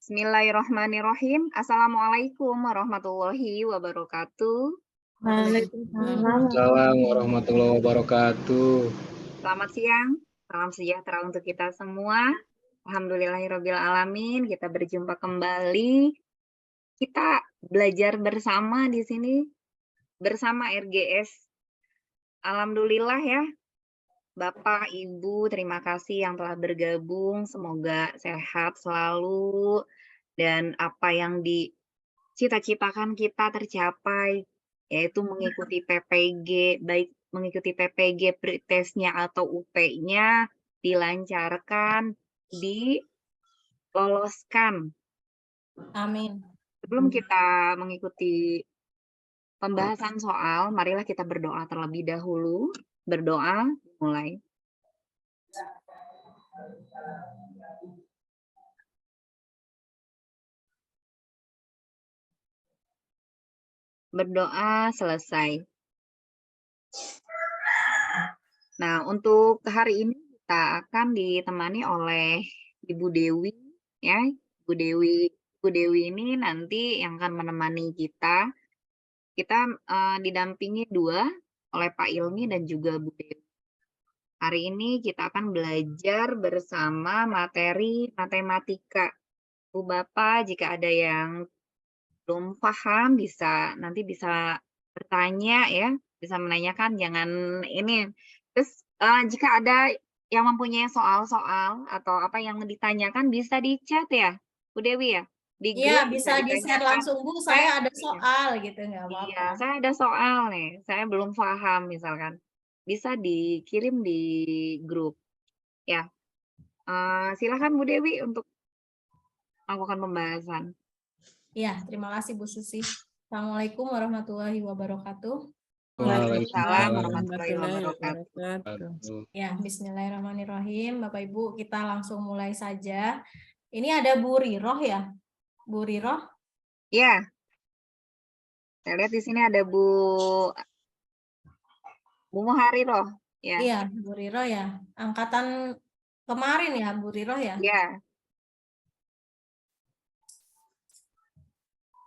Bismillahirrahmanirrahim. Assalamualaikum warahmatullahi wabarakatuh. Waalaikumsalam. Assalamualaikum warahmatullahi wabarakatuh. Selamat siang, salam sejahtera untuk kita semua. Alhamdulillahirabbil alamin. Kita berjumpa kembali. Kita belajar bersama di sini bersama RGS. Alhamdulillah ya. Bapak, Ibu, terima kasih yang telah bergabung. Semoga sehat selalu dan apa yang dicita-citakan kita tercapai, yaitu mengikuti PPG, baik mengikuti PPG pretestnya atau UP-nya dilancarkan, diloloskan. Amin. Sebelum kita mengikuti pembahasan soal, marilah kita berdoa terlebih dahulu. Berdoa, mulai. Berdoa selesai. Nah, untuk hari ini kita akan ditemani oleh Ibu Dewi, ya. Ibu Dewi ini nanti yang akan menemani kita. Kita didampingi dua oleh Pak Ilmi dan juga Bu Dewi. Hari ini kita akan belajar bersama materi matematika. Bu Bapak, jika ada yang belum paham nanti bisa bertanya ya, bisa menanyakan, jangan ini. Terus jika ada yang mempunyai soal-soal atau apa yang ditanyakan bisa di chat ya, Bu Dewi ya? Di grup Iya, bisa di-share ditanyakan. langsung, Bu. Saya ada soal gitu, nggak apa-apa. Iya, saya ada soal nih, saya belum paham misalkan. Bisa dikirim di grup. Ya, silakan Bu Dewi untuk melakukan pembahasan. Iya, terima kasih Bu Susi. Assalamualaikum warahmatullahi wabarakatuh. Waalaikumsalam warahmatullahi wabarakatuh. Ya, bismillahirrahmanirrahim. Bapak Ibu, kita langsung mulai saja. Ini ada Bu Riroh ya? Bu Riroh? Ya. Saya lihat di sini ada Bu Muhariroh. Ya. Iya, Bu Riroh ya. Angkatan kemarin ya, Bu Riroh ya? Ya.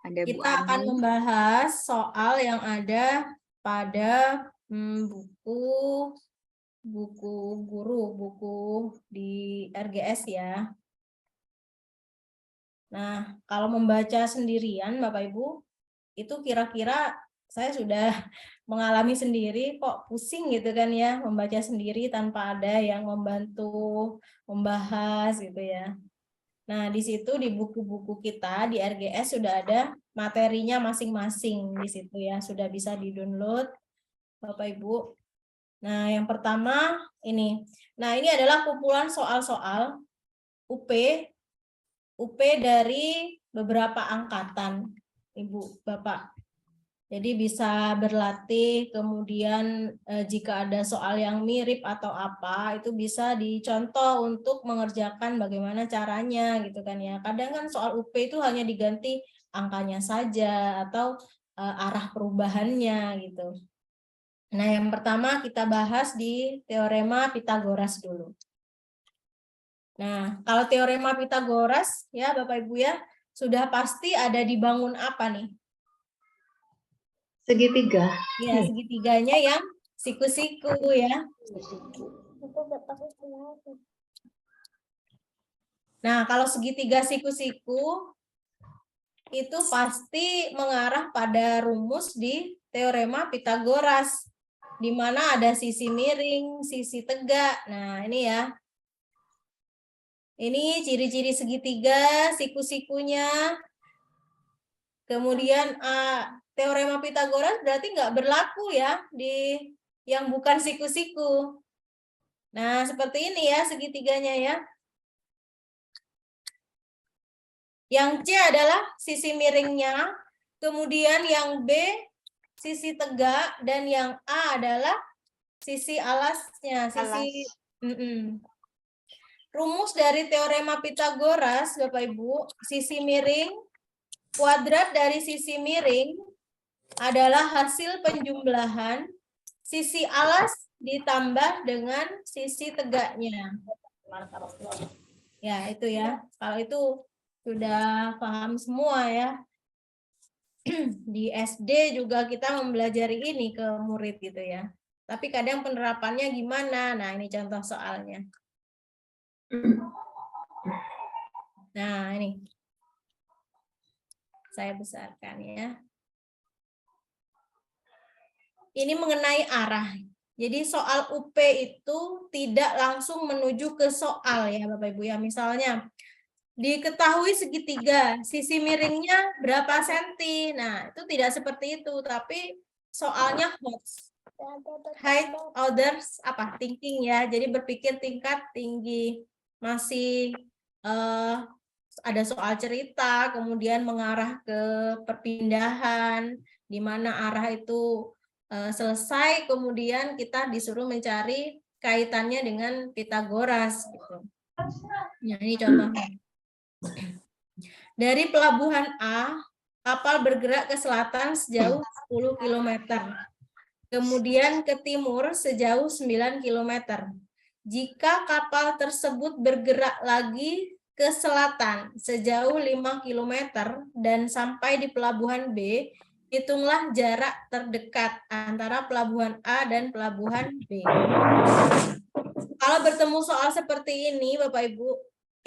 Ada Bu Kita akan membahas soal yang ada pada buku guru, buku di RGS ya. Nah, kalau membaca sendirian Bapak Ibu, itu kira-kira saya sudah mengalami sendiri, kok pusing gitu kan ya, membaca sendiri tanpa ada yang membantu membahas gitu ya. Nah, di situ di buku-buku kita di RGS sudah ada materinya masing-masing di situ ya, sudah bisa di-download Bapak Ibu. Nah, yang pertama ini. Nah, ini adalah kumpulan soal-soal UP dari beberapa angkatan, Ibu, Bapak. Jadi bisa berlatih, kemudian jika ada soal yang mirip atau apa, itu bisa dicontoh untuk mengerjakan bagaimana caranya gitu kan ya. Kadang kan soal UP itu hanya diganti angkanya saja atau arah perubahannya gitu. Nah, yang pertama kita bahas di teorema Pitagoras dulu. Nah, kalau teorema Pitagoras ya Bapak Ibu ya, sudah pasti ada dibangun apa nih? Segitiga. Ya, segitiganya yang siku-siku ya. Nah, kalau segitiga siku-siku itu pasti mengarah pada rumus di teorema Pitagoras, di mana ada sisi miring, sisi tegak. Nah, ini ya. Ini ciri-ciri segitiga, siku-sikunya. Kemudian teorema Pitagoras berarti nggak berlaku ya di yang bukan siku-siku. Nah, seperti ini ya segitiganya ya. Yang C adalah sisi miringnya, kemudian yang B sisi tegak, dan yang A adalah sisi alasnya, Rumus dari teorema Pitagoras, Bapak Ibu, sisi miring, kuadrat dari sisi miring adalah hasil penjumlahan sisi alas ditambah dengan sisi tegaknya. Ya, itu ya. Kalau itu Sudah paham semua ya. Di SD juga kita mempelajari ini ke murid gitu ya. Tapi kadang penerapannya gimana? Nah, ini contoh soalnya. Nah, ini. Saya besarkan ya. Ini mengenai arah. Jadi soal UP itu tidak langsung menuju ke soal ya Bapak Ibu ya. Misalnya diketahui segitiga, sisi miringnya berapa senti. Nah, itu tidak seperti itu, tapi soalnya height, orders, thinking ya. Jadi berpikir tingkat tinggi. Masih ada soal cerita, kemudian mengarah ke perpindahan, di mana arah itu selesai, kemudian kita disuruh mencari kaitannya dengan Pitagoras. Gitu. Nah, ini contohnya. Dari pelabuhan A, kapal bergerak ke selatan sejauh 10 km. Kemudian ke timur sejauh 9 km. Jika kapal tersebut bergerak lagi ke selatan sejauh 5 km dan sampai di pelabuhan B, hitunglah jarak terdekat antara pelabuhan A dan pelabuhan B. Kalau bertemu soal seperti ini, Bapak Ibu,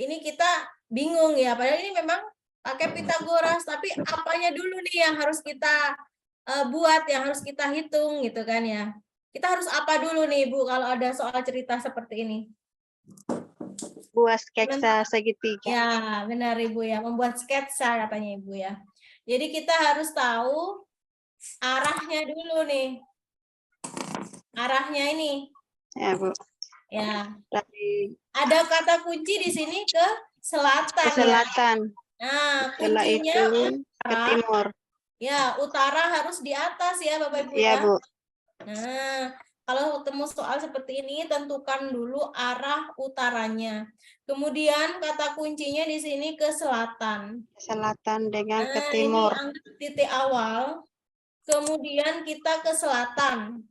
ini kita bingung ya, padahal ini memang pakai Pitagoras, tapi apanya dulu nih yang harus kita buat, yang harus kita hitung gitu kan ya. Kita harus apa dulu nih Ibu kalau ada soal cerita seperti ini? Buat sketsa segitiga. Ya, benar Ibu ya, membuat sketsa katanya Ibu ya. Jadi kita harus tahu arahnya dulu nih. Arahnya ini. Ya, Bu. Ya. Dari Ada kata kunci di sini ke selatan. ke selatan. Ya. Nah, Setelah kuncinya itu ke timur. Ya, utara harus di atas ya Bapak Ibu Ya, ya. Bu. Nah, kalau ketemu soal seperti ini, tentukan dulu arah utaranya. Kemudian kata kuncinya di sini ke selatan. Selatan dengan ke Nah, timur. ini anggap titik awal. Kemudian kita ke selatan.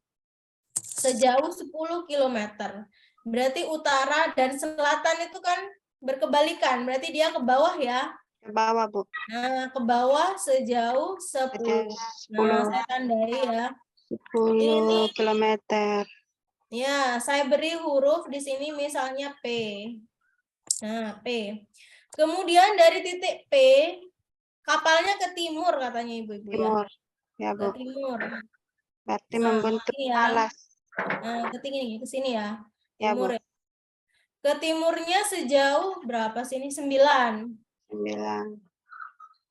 Sejauh 10 km. Berarti utara dan selatan itu kan berkebalikan. Berarti dia ke bawah ya. Ke bawah, Bu. Nah, ke bawah sejauh 10. Nah, saya tandai ya. 10 km. Ya, saya beri huruf di sini misalnya P. Nah, P. Kemudian dari titik P, kapalnya ke timur katanya Ibu-ibu ya. Timur. Ya, Ke Bu. timur. Berarti Nah, membentuk ini ya. alas. Nah, ke sini ya. Ya, Bu. Timur ya. Ke timurnya sejauh berapa sini? 9. 9.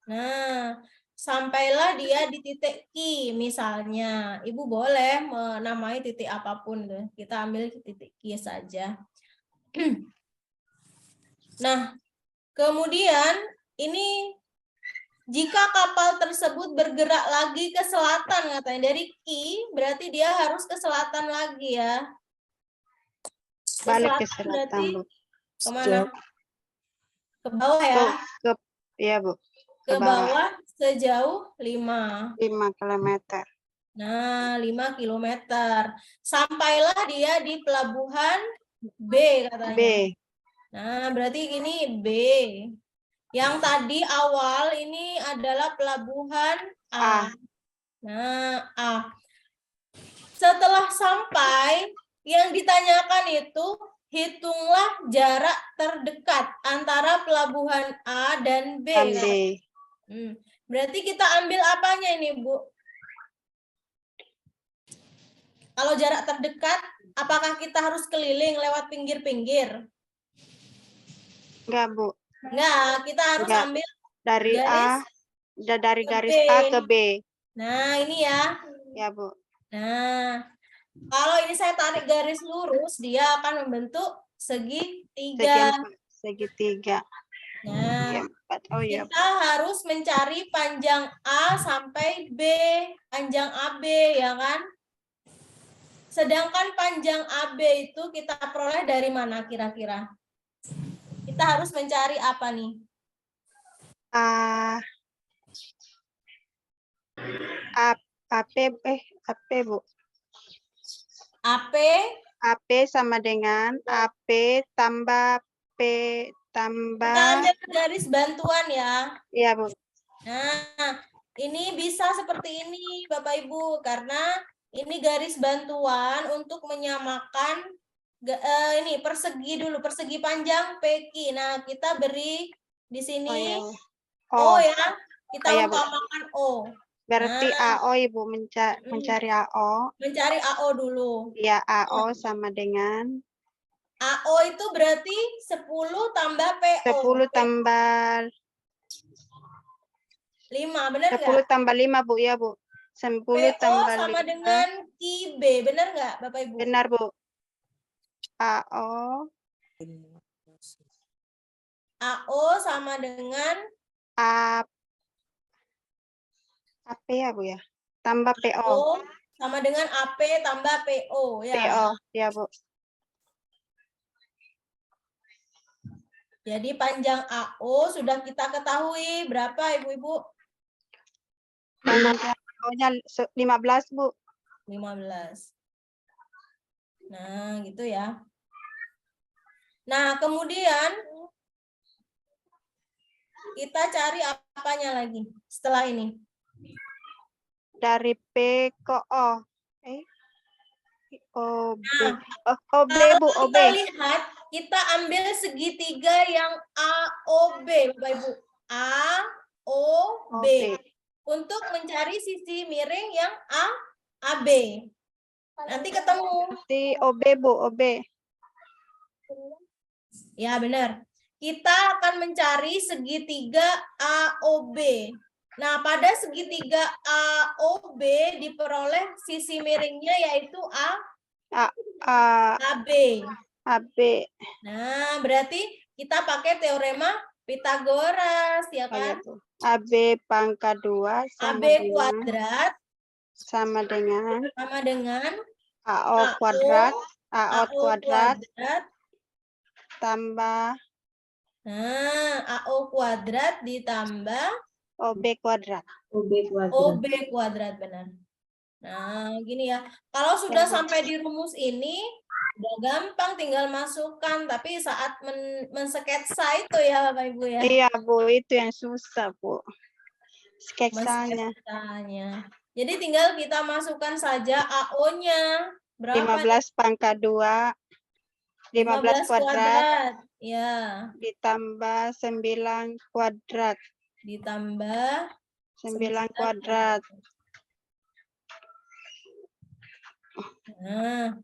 Nah, sampailah dia di titik Q misalnya. Ibu boleh menamai titik apapun tuh. Kita ambil titik Q saja. Nah, kemudian ini jika kapal tersebut bergerak lagi ke selatan katanya dari Q, berarti dia harus ke selatan lagi ya. Balik ke selatan, berarti Bu. kemana? Ke bawah ya? Ya, Bu. Ke bawah sejauh 5 km. Nah, 5 km. Sampailah dia di pelabuhan B katanya. B. Nah, berarti ini B. Yang tadi awal ini adalah pelabuhan A. Nah, A. Setelah sampai, yang ditanyakan itu hitunglah jarak terdekat antara pelabuhan A dan B. Berarti kita ambil apanya ini, Bu? Kalau jarak terdekat, apakah kita harus keliling lewat pinggir-pinggir? Enggak, Bu. Enggak, kita harus ambil dari garis A ke B. Nah, ini ya. Ya, Bu. Nah, kalau ini saya tarik garis lurus, dia akan membentuk segitiga. Segitiga. Nah, ya, kita harus mencari panjang A sampai B, panjang AB, ya kan? Sedangkan panjang AB itu kita peroleh dari mana kira-kira? Kita harus mencari apa nih? AP, Bu. AP sama dengan AP tambah P tambah, Kita ambil garis bantuan ya. iya Bu. Nah, ini bisa seperti ini Bapak Ibu karena ini garis bantuan untuk menyamakan ini persegi dulu, persegi panjang PQ. Nah, kita beri di Oh sini iya Bu. O Oh, ya. Kita iya, Bu. umpamakan O. Berarti Nah, AO Ibu mencari AO. mencari AO dulu. Ya, AO sama dengan AO itu berarti 10 tambah PO. 10 tambah 5, benar 10 nggak? tambah 5 Bu, ya Bu. 10 PO tambah sama 5. dengan QB, benar nggak Bapak Ibu? Benar Bu. AO sama dengan AP ya Bu ya. Tambah PO. O sama dengan AP tambah PO ya. PO ya Bu. Jadi panjang AO sudah kita ketahui berapa Ibu-ibu? Panjang AO-nya 15 Bu. 15. Nah, gitu ya. Nah, kemudian kita cari apanya lagi setelah ini? Dari P ke O. OB. Nah, OB Bu, OB. kita lihat, kita ambil segitiga yang AOB, Bapak Ibu. AOB. OB. Untuk mencari sisi miring yang AB. Nanti ketemu. Berarti OB Bu, OB. Ya, benar. Kita akan mencari segitiga AOB. Nah, pada segitiga AOB diperoleh sisi miringnya yaitu AB. AB. Nah, berarti kita pakai teorema Pitagoras, ya Oh, ya, kan? Bu. AB pangkat 2 AB kuadrat sama dengan AO kuadrat, AO kuadrat tambah AO kuadrat ditambah OB kuadrat. OB kuadrat, benar. Nah, gini ya. Kalau sudah sampai di rumus ini, udah gampang tinggal masukkan. Tapi saat mensketsa itu ya Bapak Ibu ya. Iya Bu, itu yang susah Bu. Sketsanya. Jadi tinggal kita masukkan saja AO-nya. Berapa? 15 pangkat 2. 15 kuadrat. Ya. Ditambah 9 kuadrat. Ditambah 9 kuadrat. Nah,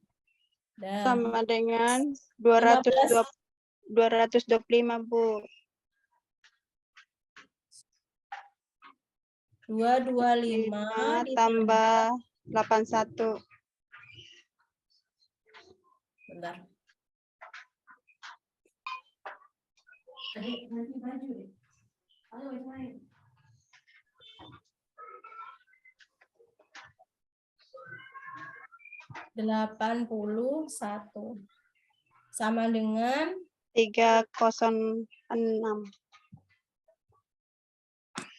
sama dengan 225 Bu. 225 tambah 81. Bentar. 81 sama dengan 306.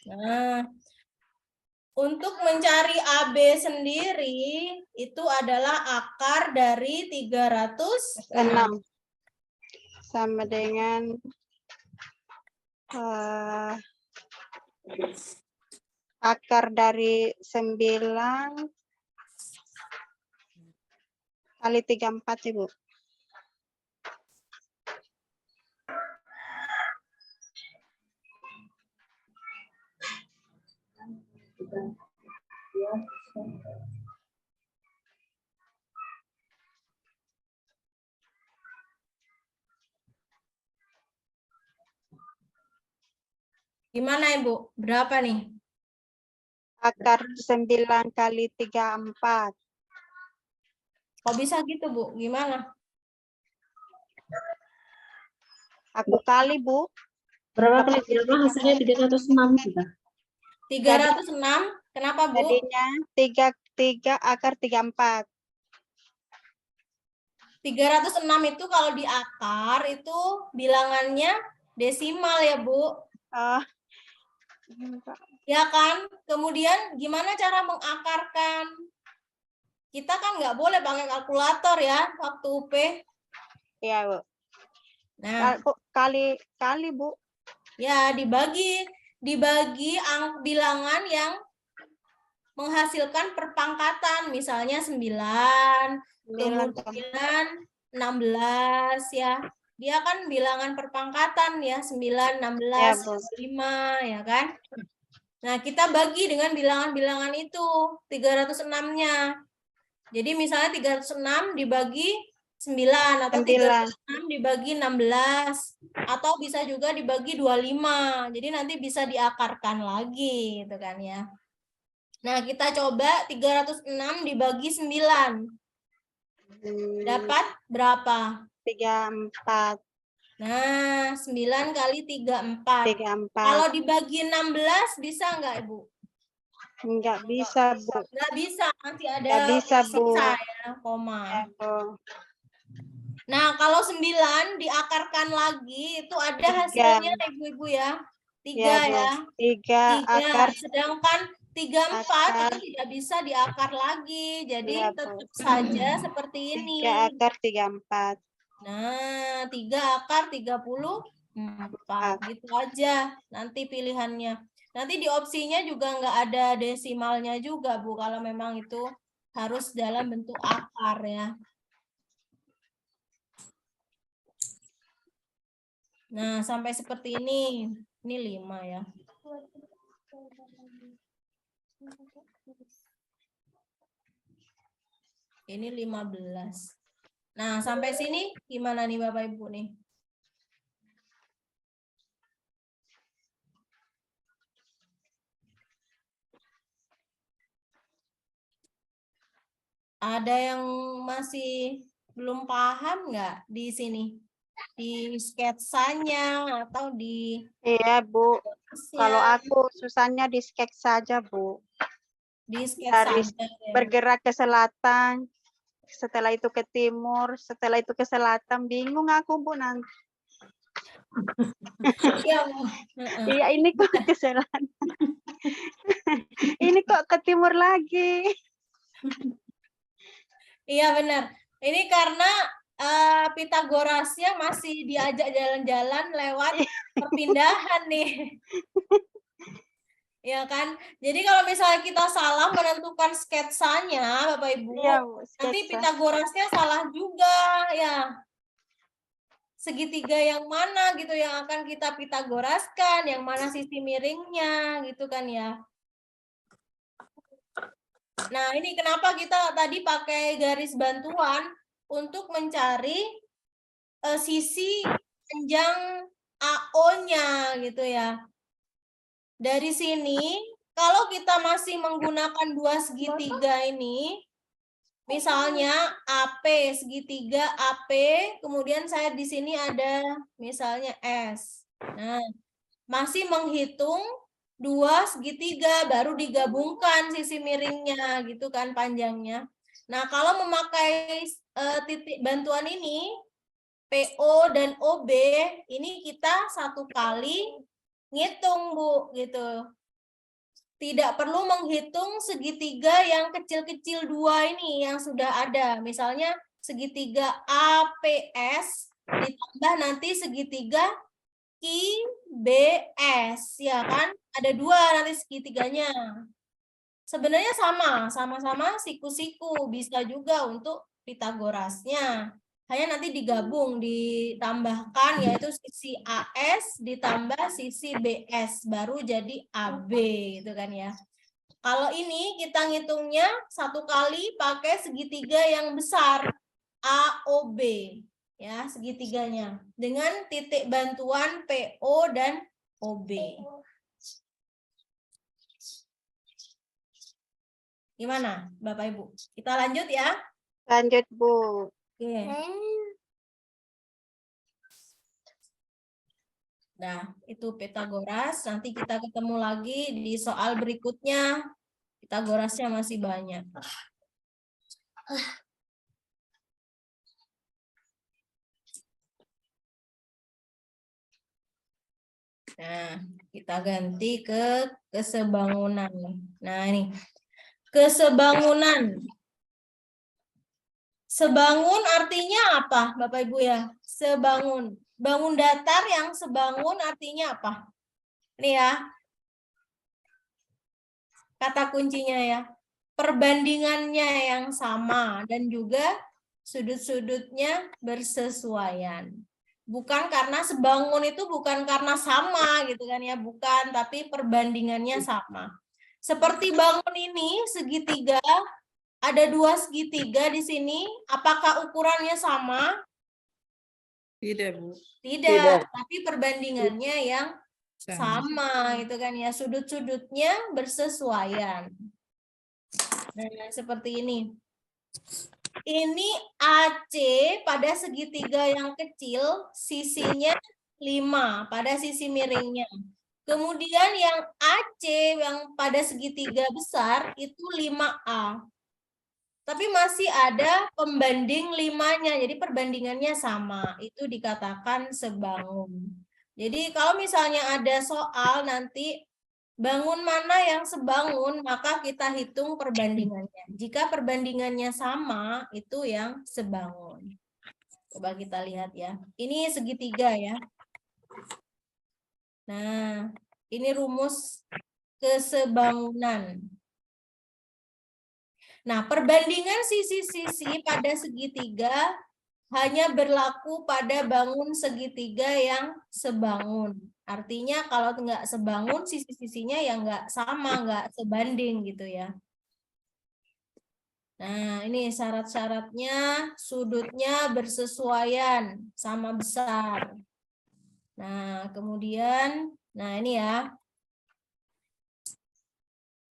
Nah, untuk mencari AB sendiri itu adalah akar dari 306 sama dengan akar dari 9 kali 34 Ibu. Gimana Ibu? Berapa nih? Akar 9 kali 34. Kok bisa gitu Bu? Gimana? Aku kali Bu. Berapa kali berapa hasilnya 306 juga? 306. Kenapa Bu? Jadinya 3 akar 34. 306 itu kalau di akar itu bilangannya desimal ya Bu. Ya kan? Kemudian gimana cara mengakarkan? Kita kan nggak boleh pakai kalkulator ya waktu UP. Iya Bu. Nah, Kali, Bu. ya dibagi bilangan yang menghasilkan perpangkatan, misalnya 9, kemudian 16 ya. Dia kan bilangan perpangkatan ya, 9, 16, 5 ya kan. Nah, kita bagi dengan bilangan-bilangan itu 306-nya. Jadi misalnya 306 dibagi 9 atau 306 dibagi 16 atau bisa juga dibagi 25. Jadi nanti bisa diakarkan lagi gitu kan ya. Nah, kita coba 306 dibagi 9. Dapat berapa? 34. Nah, 9 kali 34. Kalau dibagi 16 bisa nggak, Ibu? Enggak bisa, Bu. Nggak bisa, nanti ada Enggak bisa, Bu. sisa ya, koma. Ya, Bu. Nah, kalau 9 diakarkan lagi, itu ada hasilnya Ibu-Ibu ya. 3 ya. 3 akar. Sedangkan 34 itu tidak bisa diakar lagi. Jadi tetap saja seperti ini. 3 akar 34. Nah, 3 akar 34. Gitu aja nanti pilihannya. Nanti di opsinya juga nggak ada desimalnya juga, Bu. Kalau memang itu harus dalam bentuk akar ya. Nah, sampai seperti ini. Ini 5 ya. Ini 15. Nah, sampai sini gimana nih Bapak Ibu nih? Ada yang masih belum paham nggak di sini? Di sketsanya atau di... Iya, Bu. Kalau aku susahnya di sketsa saja, Bu. Di sketsa Dari aja, ya. bergerak ke selatan, setelah itu ke timur, setelah itu ke selatan. Bingung aku, Bu, nanti. Iya, Bu. Iya, ini kok ke selatan. Ini kok ke timur lagi. Iya, benar. Ini karena Pitagorasnya masih diajak jalan-jalan lewat perpindahan nih. Ya kan? Jadi kalau misalnya kita salah menentukan sketsanya, Bapak Ibu, Iya, nanti Pitagorasnya salah juga ya. Segitiga yang mana gitu yang akan kita Pitagoraskan, yang mana sisi miringnya gitu kan ya. Nah, ini kenapa kita tadi pakai garis bantuan untuk mencari sisi panjang AO-nya gitu ya. Dari sini, kalau kita masih menggunakan dua segitiga ini, misalnya AP, segitiga AP, kemudian saya di sini ada misalnya S. Nah, masih menghitung dua segitiga, baru digabungkan sisi miringnya, gitu kan panjangnya. Nah, kalau memakai titik bantuan ini, PO dan OB, ini kita satu kali ngitung, Bu, gitu. Tidak perlu menghitung segitiga yang kecil-kecil dua ini yang sudah ada. Misalnya segitiga APS ditambah nanti segitiga IBS, ya kan? Ada dua nanti segitiganya. Sebenarnya sama-sama siku-siku, bisa juga untuk Pitagorasnya. Hanya nanti digabung, ditambahkan yaitu sisi AS ditambah sisi BS, baru jadi AB gitu kan ya. Kalau ini kita ngitungnya satu kali pakai segitiga yang besar, AOB ya, segitiganya dengan titik bantuan PO dan OB. Gimana Bapak Ibu? Kita lanjut ya. Lanjut, Bu. Oke. Nah, itu Pitagoras. Nanti kita ketemu lagi di soal berikutnya. Pitagorasnya masih banyak. Nah, kita ganti ke kesebangunan. Nah, ini. Kesebangunan. Sebangun artinya apa, Bapak Ibu ya? Sebangun. bangun datar yang sebangun artinya apa? Ini ya, kata kuncinya ya. Perbandingannya yang sama dan juga sudut-sudutnya bersesuaian. Bukan karena sebangun itu bukan karena sama gitu kan ya, bukan, tapi perbandingannya sama. Seperti bangun ini segitiga, ada 2 segitiga di sini, apakah ukurannya sama? Tidak, Bu. Tidak, tapi perbandingannya yang sama gitu kan ya, sudut-sudutnya bersesuaian. Nah, seperti ini. Ini AC pada segitiga yang kecil, sisinya 5 pada sisi miringnya. Kemudian yang AC yang pada segitiga besar itu 5A. Tapi masih ada pembanding 5-nya, jadi perbandingannya sama. Itu dikatakan sebangun. Jadi kalau misalnya ada soal nanti bangun mana yang sebangun, maka kita hitung perbandingannya. Jika perbandingannya sama, itu yang sebangun. Coba kita lihat ya. Ini segitiga ya. Nah, ini rumus kesebangunan. Nah, perbandingan sisi-sisi pada segitiga hanya berlaku pada bangun segitiga yang sebangun. Artinya kalau nggak sebangun, sisi-sisinya ya nggak sama, nggak sebanding gitu ya. Nah, ini syarat-syaratnya, sudutnya bersesuaian, sama besar. Nah, kemudian, nah ini ya.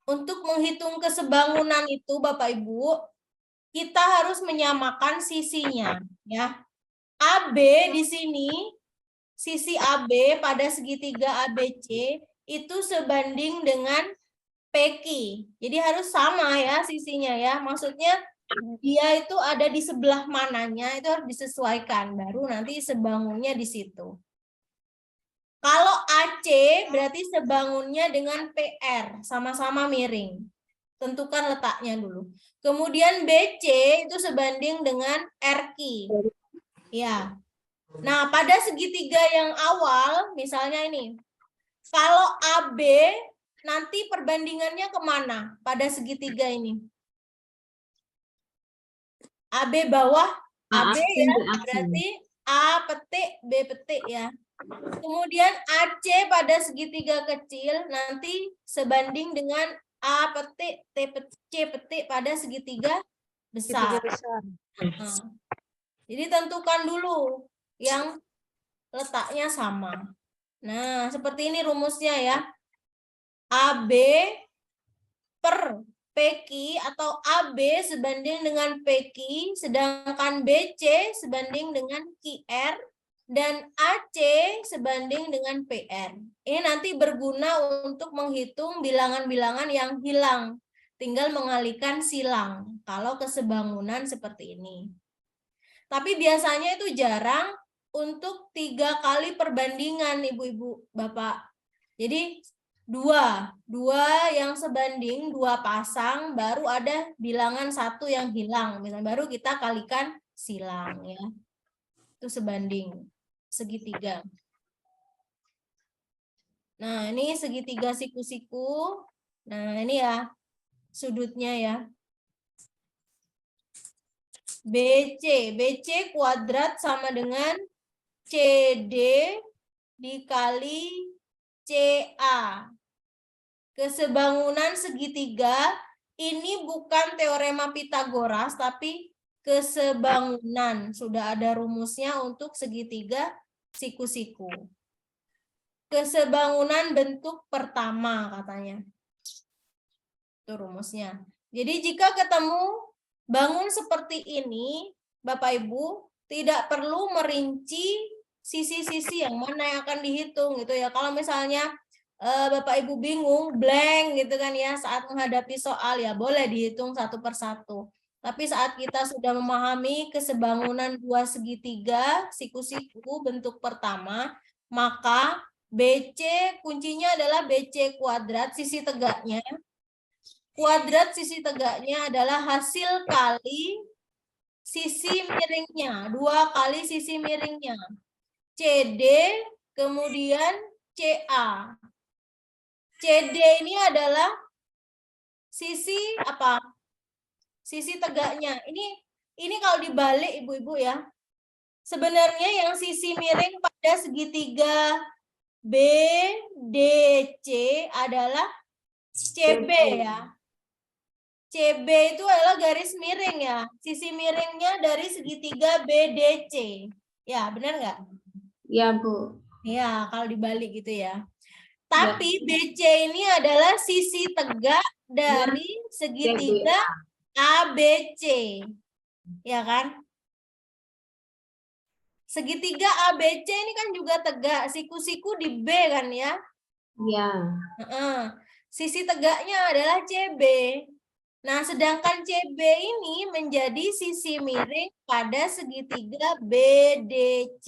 Untuk menghitung kesebangunan itu, Bapak Ibu, kita harus menyamakan sisinya, ya. AB di sini, sisi AB pada segitiga ABC itu sebanding dengan PQ. Jadi harus sama ya sisinya ya. Maksudnya dia itu ada di sebelah mananya, itu harus disesuaikan. Baru nanti sebangunnya di situ. Kalau AC berarti sebangunnya dengan PR, sama-sama miring. Tentukan letaknya dulu. Kemudian BC itu sebanding dengan RQ. Ya. Nah, pada segitiga yang awal, misalnya ini. Kalau AB, nanti perbandingannya kemana pada segitiga ini? AB bawah, AB ya, berarti A petik, B petik ya. Kemudian AC pada segitiga kecil nanti sebanding dengan A petik, C petik pada segitiga besar. Nah, jadi tentukan dulu yang letaknya sama. Nah, seperti ini rumusnya ya. AB per PQ atau AB sebanding dengan PQ, sedangkan BC sebanding dengan QR, dan AC sebanding dengan PR. Ini nanti berguna untuk menghitung bilangan-bilangan yang hilang. Tinggal mengalihkan silang kalau kesebangunan seperti ini. Tapi biasanya itu jarang untuk 3 kali perbandingan, Ibu-ibu, Bapak. Jadi dua yang sebanding, 2 pasang, baru ada bilangan 1 yang hilang. Misalnya baru kita kalikan silang ya. Itu sebanding segitiga. Nah, ini segitiga siku-siku. Nah, ini ya sudutnya ya. BC kuadrat sama dengan CD dikali CA. Kesebangunan segitiga ini bukan teorema Pitagoras, tapi kesebangunan. Sudah ada rumusnya untuk segitiga siku-siku. Kesebangunan bentuk pertama katanya. Itu rumusnya. Jadi jika ketemu bangun seperti ini, Bapak Ibu, tidak perlu merinci sisi-sisi yang mana yang akan dihitung gitu ya. Kalau misalnya Bapak Ibu bingung, blank gitu kan ya, saat menghadapi soal ya boleh dihitung satu persatu. Tapi saat kita sudah memahami kesebangunan 2 segitiga, siku-siku bentuk pertama, maka BC kuncinya adalah BC kuadrat, sisi tegaknya. Kuadrat sisi tegaknya adalah hasil kali sisi miringnya, 2 kali sisi miringnya. CD, kemudian CA. CD ini adalah sisi apa? Sisi tegaknya. Ini kalau dibalik ibu-ibu ya. Sebenarnya yang sisi miring pada segitiga BDC adalah CB ya. CB itu adalah garis miring ya. Sisi miringnya dari segitiga BDC. Ya, benar nggak? Ya, Bu. Ya, kalau dibalik gitu ya. Tapi BC ini adalah sisi tegak dari segitiga ABC. Ya kan? Segitiga ABC ini kan juga tegak. Siku-siku di B kan ya? Ya. Sisi tegaknya adalah CB. Nah, sedangkan CB ini menjadi sisi miring pada segitiga BDC.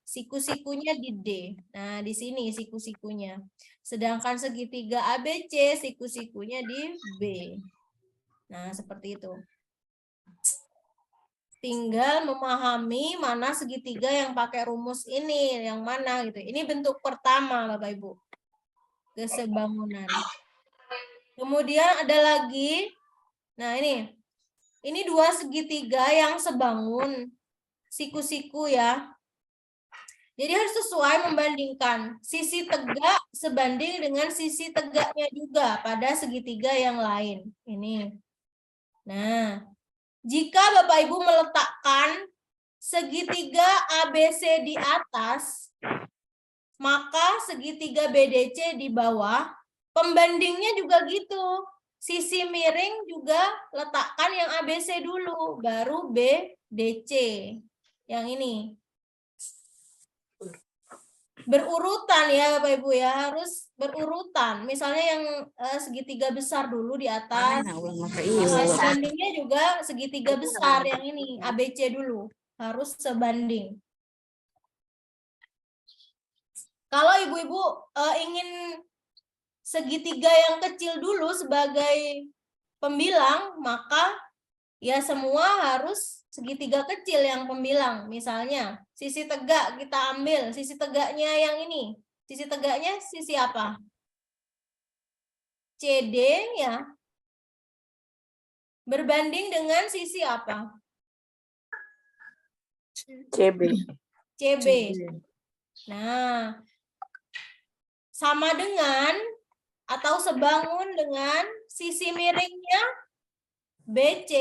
Siku-sikunya di D. Nah, di sini siku-sikunya. Sedangkan segitiga ABC, siku-sikunya di B. Nah, seperti itu. Tinggal memahami mana segitiga yang pakai rumus ini, yang mana gitu. Ini bentuk pertama, Bapak Ibu. Kesebangunan. Kemudian ada lagi. Nah, ini dua segitiga yang sebangun. Siku-siku ya. Jadi harus sesuai membandingkan sisi tegak sebanding dengan sisi tegaknya juga pada segitiga yang lain. Ini. Nah, jika Bapak Ibu meletakkan segitiga ABC di atas, maka segitiga BDC di bawah, pembandingnya juga gitu. Sisi miring juga letakkan yang ABC dulu, baru BDC. Yang ini. Berurutan ya Bapak Ibu ya, harus berurutan. Misalnya yang segitiga besar dulu di atas. Sebandingnya juga segitiga besar yang ini, ABC dulu. Harus sebanding. Kalau ibu-ibu ingin segitiga yang kecil dulu sebagai pembilang, maka ya semua harus segitiga kecil yang pembilang. Misalnya, sisi tegak kita ambil, sisi tegaknya yang ini. Sisi tegaknya sisi apa? CD ya. Berbanding dengan sisi apa? CB. Nah, sama dengan atau sebangun dengan sisi miringnya BC.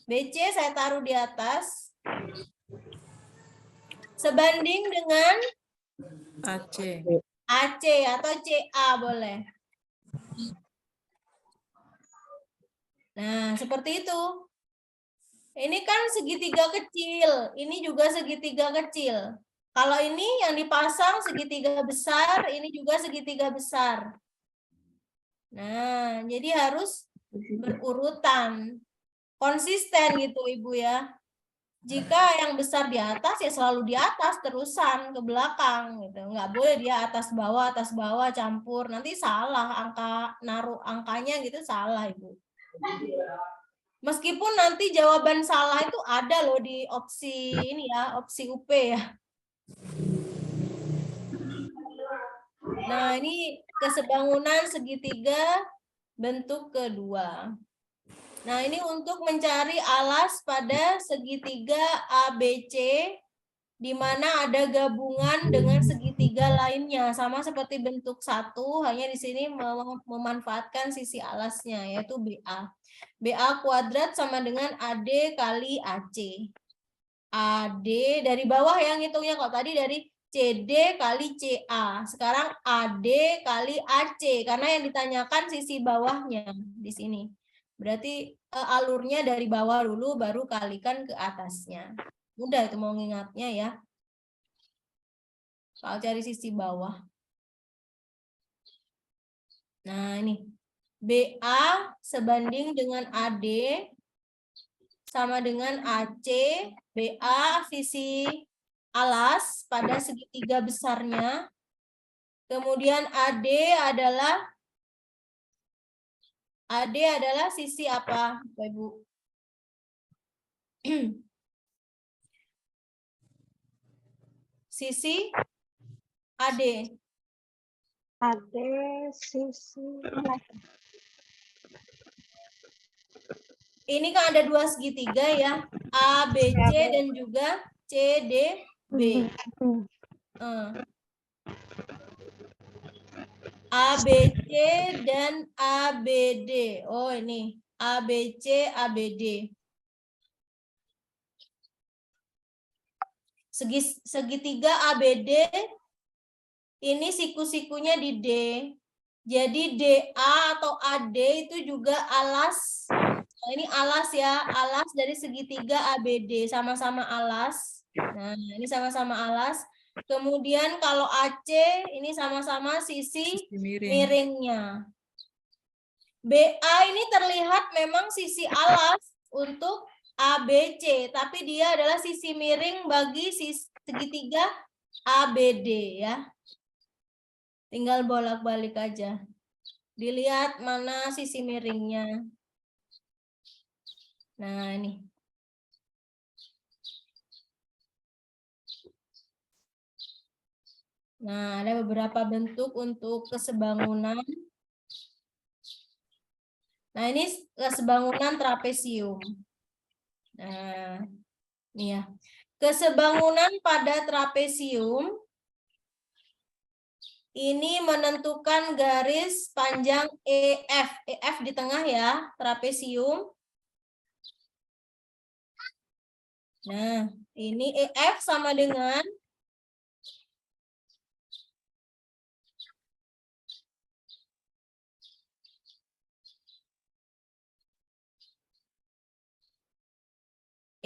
BC saya taruh di atas. Sebanding dengan AC atau CA boleh. Nah, seperti itu. Ini kan segitiga kecil, ini juga segitiga kecil. Kalau ini yang dipasang segitiga besar, ini juga segitiga besar. Nah, jadi harus berurutan. Konsisten gitu Ibu ya. Jika yang besar di atas ya selalu di atas terusan ke belakang gitu. Nggak boleh dia atas bawah campur. Nanti salah naruh angkanya gitu salah Ibu. Meskipun nanti jawaban salah itu ada loh di opsi ini ya, opsi UP ya. Nah, ini kesebangunan segitiga bentuk kedua. Nah, ini untuk mencari alas pada segitiga ABC di mana ada gabungan dengan segitiga lainnya. Sama seperti bentuk 1, hanya di sini memanfaatkan sisi alasnya, yaitu BA. BA kuadrat sama dengan AD kali AC. AD dari bawah yang hitungnya, kalau tadi dari CD kali CA. Sekarang AD kali AC, karena yang ditanyakan sisi bawahnya di sini. Berarti alurnya dari bawah dulu, baru kalikan ke atasnya. Mudah itu mau ngingatnya ya. Kalau cari sisi bawah. Nah ini. BA sebanding dengan AD sama dengan AC. BA sisi alas pada segitiga besarnya. Kemudian AD adalah sisi apa, Bapak Ibu? Sisi AD. Ada sisi. Ini kan ada dua segitiga ya, ABC dan juga CDB. ABC dan ABD. Oh ini ABC, ABD. Segitiga ABD ini siku-sikunya di D. Jadi DA atau AD itu juga alas. Nah, ini alas ya, alas dari segitiga ABD, sama-sama alas. Nah, ini sama-sama alas. Kemudian kalau AC ini sama-sama sisi Miring. miringnya. BA ini terlihat memang sisi alas untuk ABC, tapi dia adalah sisi miring bagi segitiga ABD ya. Tinggal bolak-balik aja. Dilihat mana sisi miringnya. Nah, ini. Nah, ada beberapa bentuk untuk kesebangunan. Nah, ini kesebangunan trapesium. Nah, ini ya. Kesebangunan pada trapesium ini menentukan garis panjang EF. EF di tengah ya, trapesium. Nah, ini EF sama dengan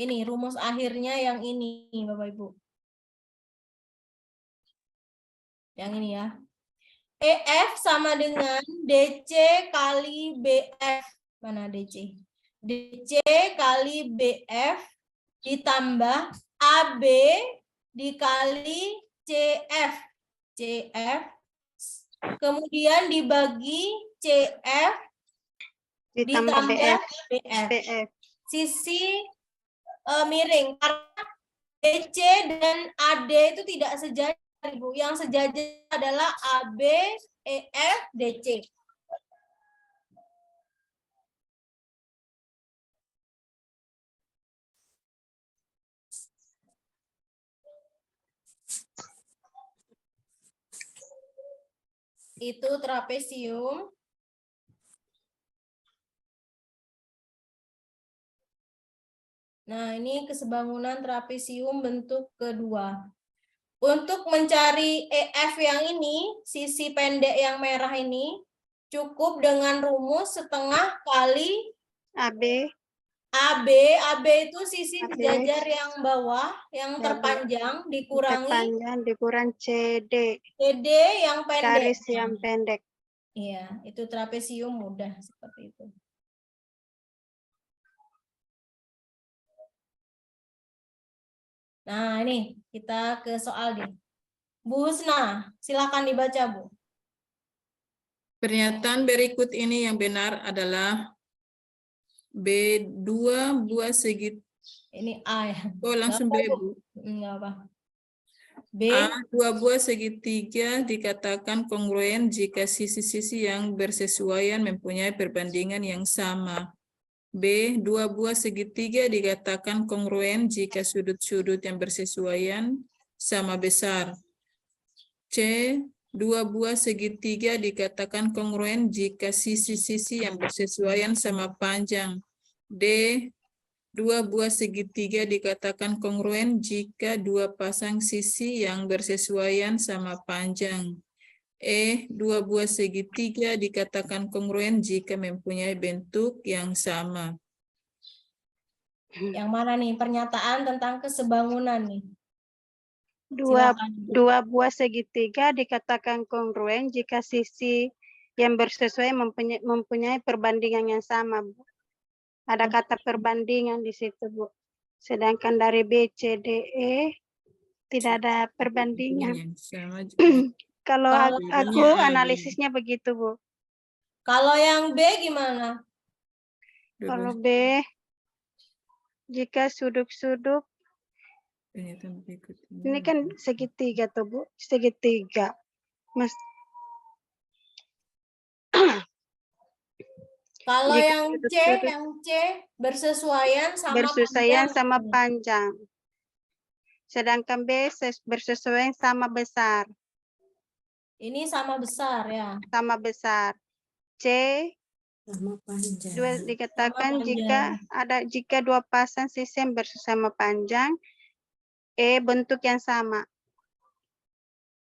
ini rumus akhirnya yang ini, Bapak Ibu. Yang ini ya. EF sama dengan DC kali BF. Mana DC? DC kali BF ditambah AB dikali CF. CF. Kemudian dibagi CF Ditambah ditambah BF. BF. Sisi miring. Karena DC dan AD itu tidak sejajar, Ibu. Yang sejajar adalah AB, EF, DC. Itu trapesium. Nah, ini kesebangunan trapesium bentuk kedua. Untuk mencari EF yang ini, sisi pendek yang merah ini, cukup dengan rumus setengah kali AB. AB itu sisi AB. sejajar yang bawah, yang terpanjang, dikurangi Terpanjang dikurang CD. CD yang pendek. Garis yang pendek. Iya, itu trapesium mudah seperti itu. Nah, ini kita ke soal nih. Bu Husna, silakan dibaca, Bu. Pernyataan berikut ini yang benar adalah B2 buah segitiga. Ini A ya. Oh, langsung B, Bu. Enggak apa. B. A, 2 buah segitiga dikatakan kongruen jika sisi-sisi yang bersesuaian mempunyai perbandingan yang sama. B, 2 buah segitiga dikatakan kongruen jika sudut-sudut yang bersesuaian sama besar. C, 2 buah segitiga dikatakan kongruen jika sisi-sisi yang bersesuaian sama panjang. D, 2 buah segitiga dikatakan kongruen jika dua pasang sisi yang bersesuaian sama panjang. E, 2 buah segitiga dikatakan kongruen jika mempunyai bentuk yang sama. Yang mana nih pernyataan tentang kesebangunan nih? Dua Silakan. buah segitiga dikatakan kongruen jika sisi yang bersesuaian mempunyai perbandingan yang sama, Bu. Ada kata perbandingan di situ, Bu. Sedangkan dari B, C, D, E tidak ada perbandingan. Yang sama juga. Kalau Kalau aku analisisnya begitu, Bu. Kalau yang B gimana? Kalau B, jika sudut-sudut Pernyataan berikut Ini kan segitiga tuh Bu, segitiga. Mas, Kalau Jika yang sudut C, sudut yang C bersesuaian sama bersesuaian panjang. sama panjang. Sedangkan B bersesuaian sama besar. Ini sama besar ya. Sama besar. C Sama panjang. dikatakan Sama jika dua pasang sisi yang bersama panjang, E bentuk yang sama.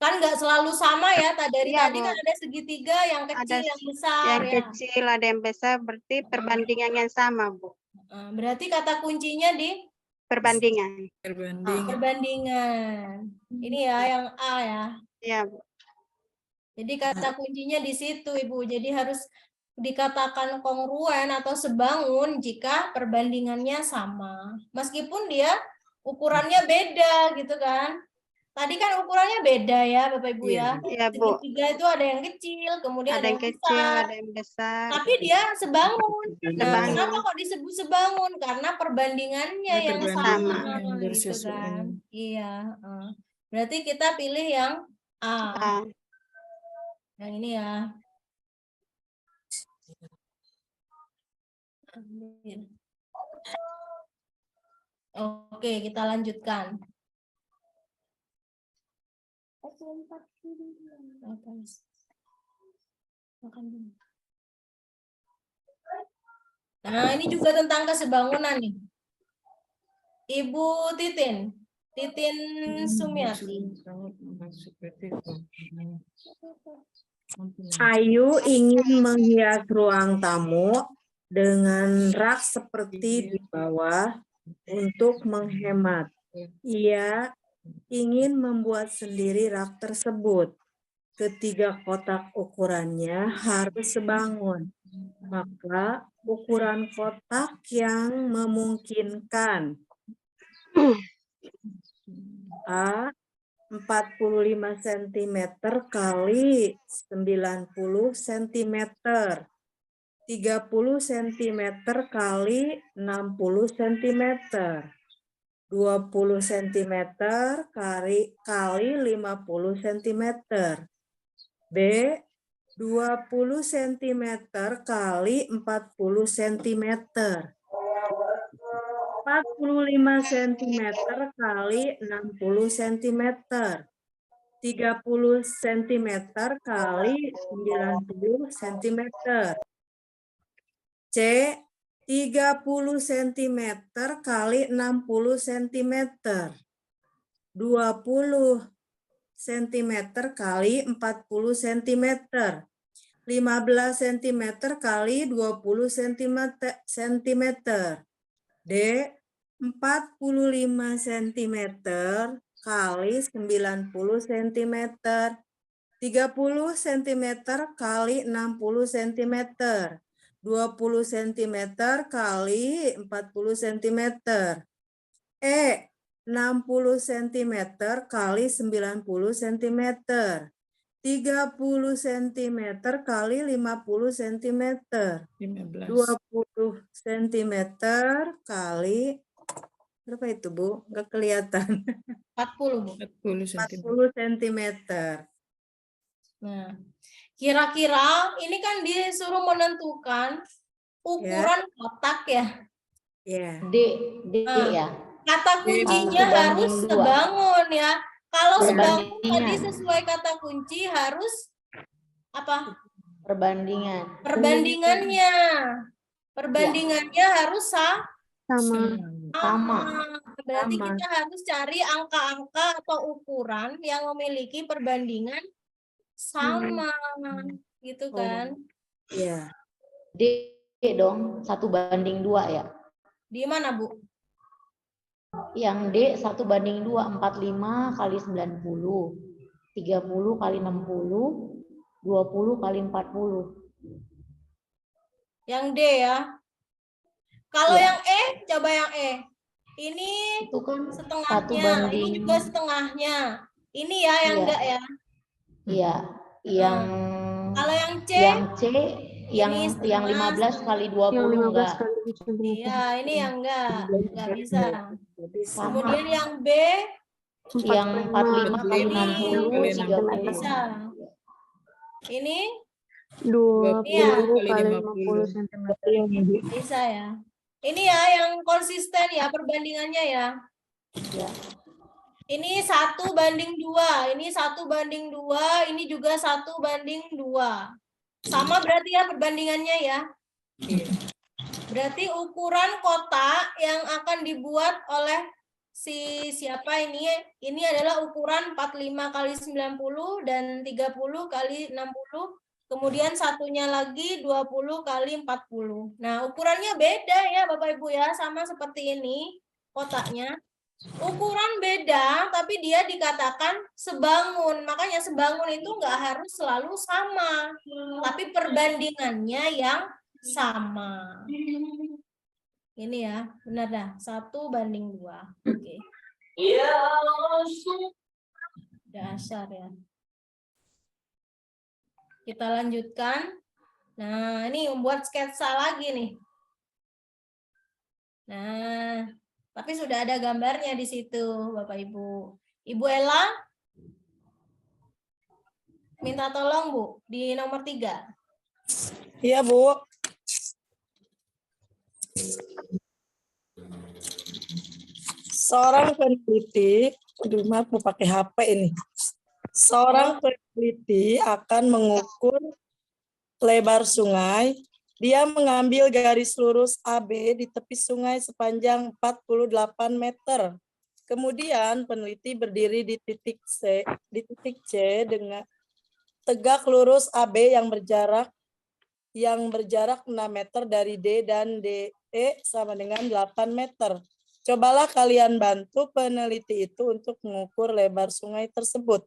Kan nggak selalu sama ya. Dari Iya, tadi Bu. kan ada segitiga yang kecil, Ada yang besar yang ya. kecil, ada yang besar, berarti perbandingan yang sama, Bu. Berarti kata kuncinya di Perbandingan. perbanding. perbandingan. Ini ya yang A ya. Iya, Bu. Jadi kata kuncinya di situ, Ibu. Jadi harus dikatakan kongruen atau sebangun jika perbandingannya sama. Meskipun dia ukurannya beda gitu kan. Tadi kan ukurannya beda ya, Bapak Ibu ya. Iya, Bu. Segitiga itu ada yang kecil, kemudian Ada yang kecil, besar. ada yang besar. Tapi dia sebangun. Nah, Sebangun. kenapa kok disebut sebangun? Karena perbandingannya yang Perbandingan sama, yang gitu bersesuaian. kan. Iya. Berarti kita pilih yang A. Yang ini ya. Oke, kita lanjutkan. Nah, ini juga tentang kesebangunan nih. Ibu Titin Sumiati. Ayu ingin menghias ruang tamu dengan rak seperti di bawah untuk menghemat. Ia ingin membuat sendiri rak tersebut. Ketiga kotak ukurannya harus sebangun. Maka ukuran kotak yang memungkinkan. A 45 cm kali 90 cm. 30 cm kali 60 cm. 20 cm kali 50 cm. B 20 cm kali 40 cm. 45 cm kali 60 cm. 30 cm kali 90 cm. C 30 cm kali 60 cm. 20 cm kali 40 cm. 15 cm kali 20 cm. D 45 cm kali 90 cm. 30 cm kali 60 cm. 20 cm kali 40 cm. E 60 cm kali 90 cm. 30 cm kali 50 cm. 15. 20 cm kali berapa itu, Bu? Nggak kelihatan. 40, Bu. 40 cm. 40 cm. Nah, kira-kira ini kan disuruh menentukan ukuran kotak ya. Ya. D ya. Kata kuncinya Sebanding harus dua. sebangun ya. Kalau sebangun Perbandingan. tadi sesuai kata kunci harus apa? Perbandingan. Perbandingannya. Perbandingannya harus Sama. Berarti Sama. kita harus cari angka-angka atau ukuran yang memiliki perbandingan sama, gitu kan? Ya. D dong, 1:2 ya. Di mana, Bu? Yang D 1:2, 45 kali 90, 30 kali 60, 20 kali 40. Yang D ya. Kalau Ya. yang E, coba yang E. Ini Itu kan setengahnya, ini juga setengahnya. Ini ya yang Iya. enggak ya. Iya, yang Kalau yang C, yang C Ini yang setengah, 15 kali 20 enggak. Iya, ini yang enggak bisa. Bisa. Kemudian yang B Yang 45 kali 60 kali 30. bisa. Ini 20 Iya. kali 50 cm. bisa ya. Ini ya yang konsisten ya perbandingannya ya. Ya. Ini 1:2, ini 1:2, ini juga 1:2. Sama berarti ya perbandingannya ya. Iya. Berarti ukuran kotak yang akan dibuat oleh siapa ini adalah ukuran 45 kali 90 dan 30 kali 60. Kemudian satunya lagi 20 kali 40. Nah, ukurannya beda ya Bapak Ibu ya, sama seperti ini kotaknya. Ukuran beda, tapi dia dikatakan sebangun. Makanya sebangun itu nggak harus selalu sama, tapi perbandingannya yang sama. Ini ya, benar dah. 1:2. Oke. Dasar ya. Kita lanjutkan. Nah, ini membuat sketsa lagi nih. Nah, tapi sudah ada gambarnya di situ, Bapak Ibu. Ibu Ella, minta tolong Bu, di nomor 3. Iya, Bu. Seorang peneliti, aduh maaf mau pakai HP ini. Seorang peneliti akan mengukur lebar sungai. Dia mengambil garis lurus AB di tepi sungai sepanjang 48 meter. Kemudian peneliti berdiri di titik C dengan tegak lurus AB yang berjarak 6 meter dari D dan DE sama dengan 8 meter. Cobalah kalian bantu peneliti itu untuk mengukur lebar sungai tersebut.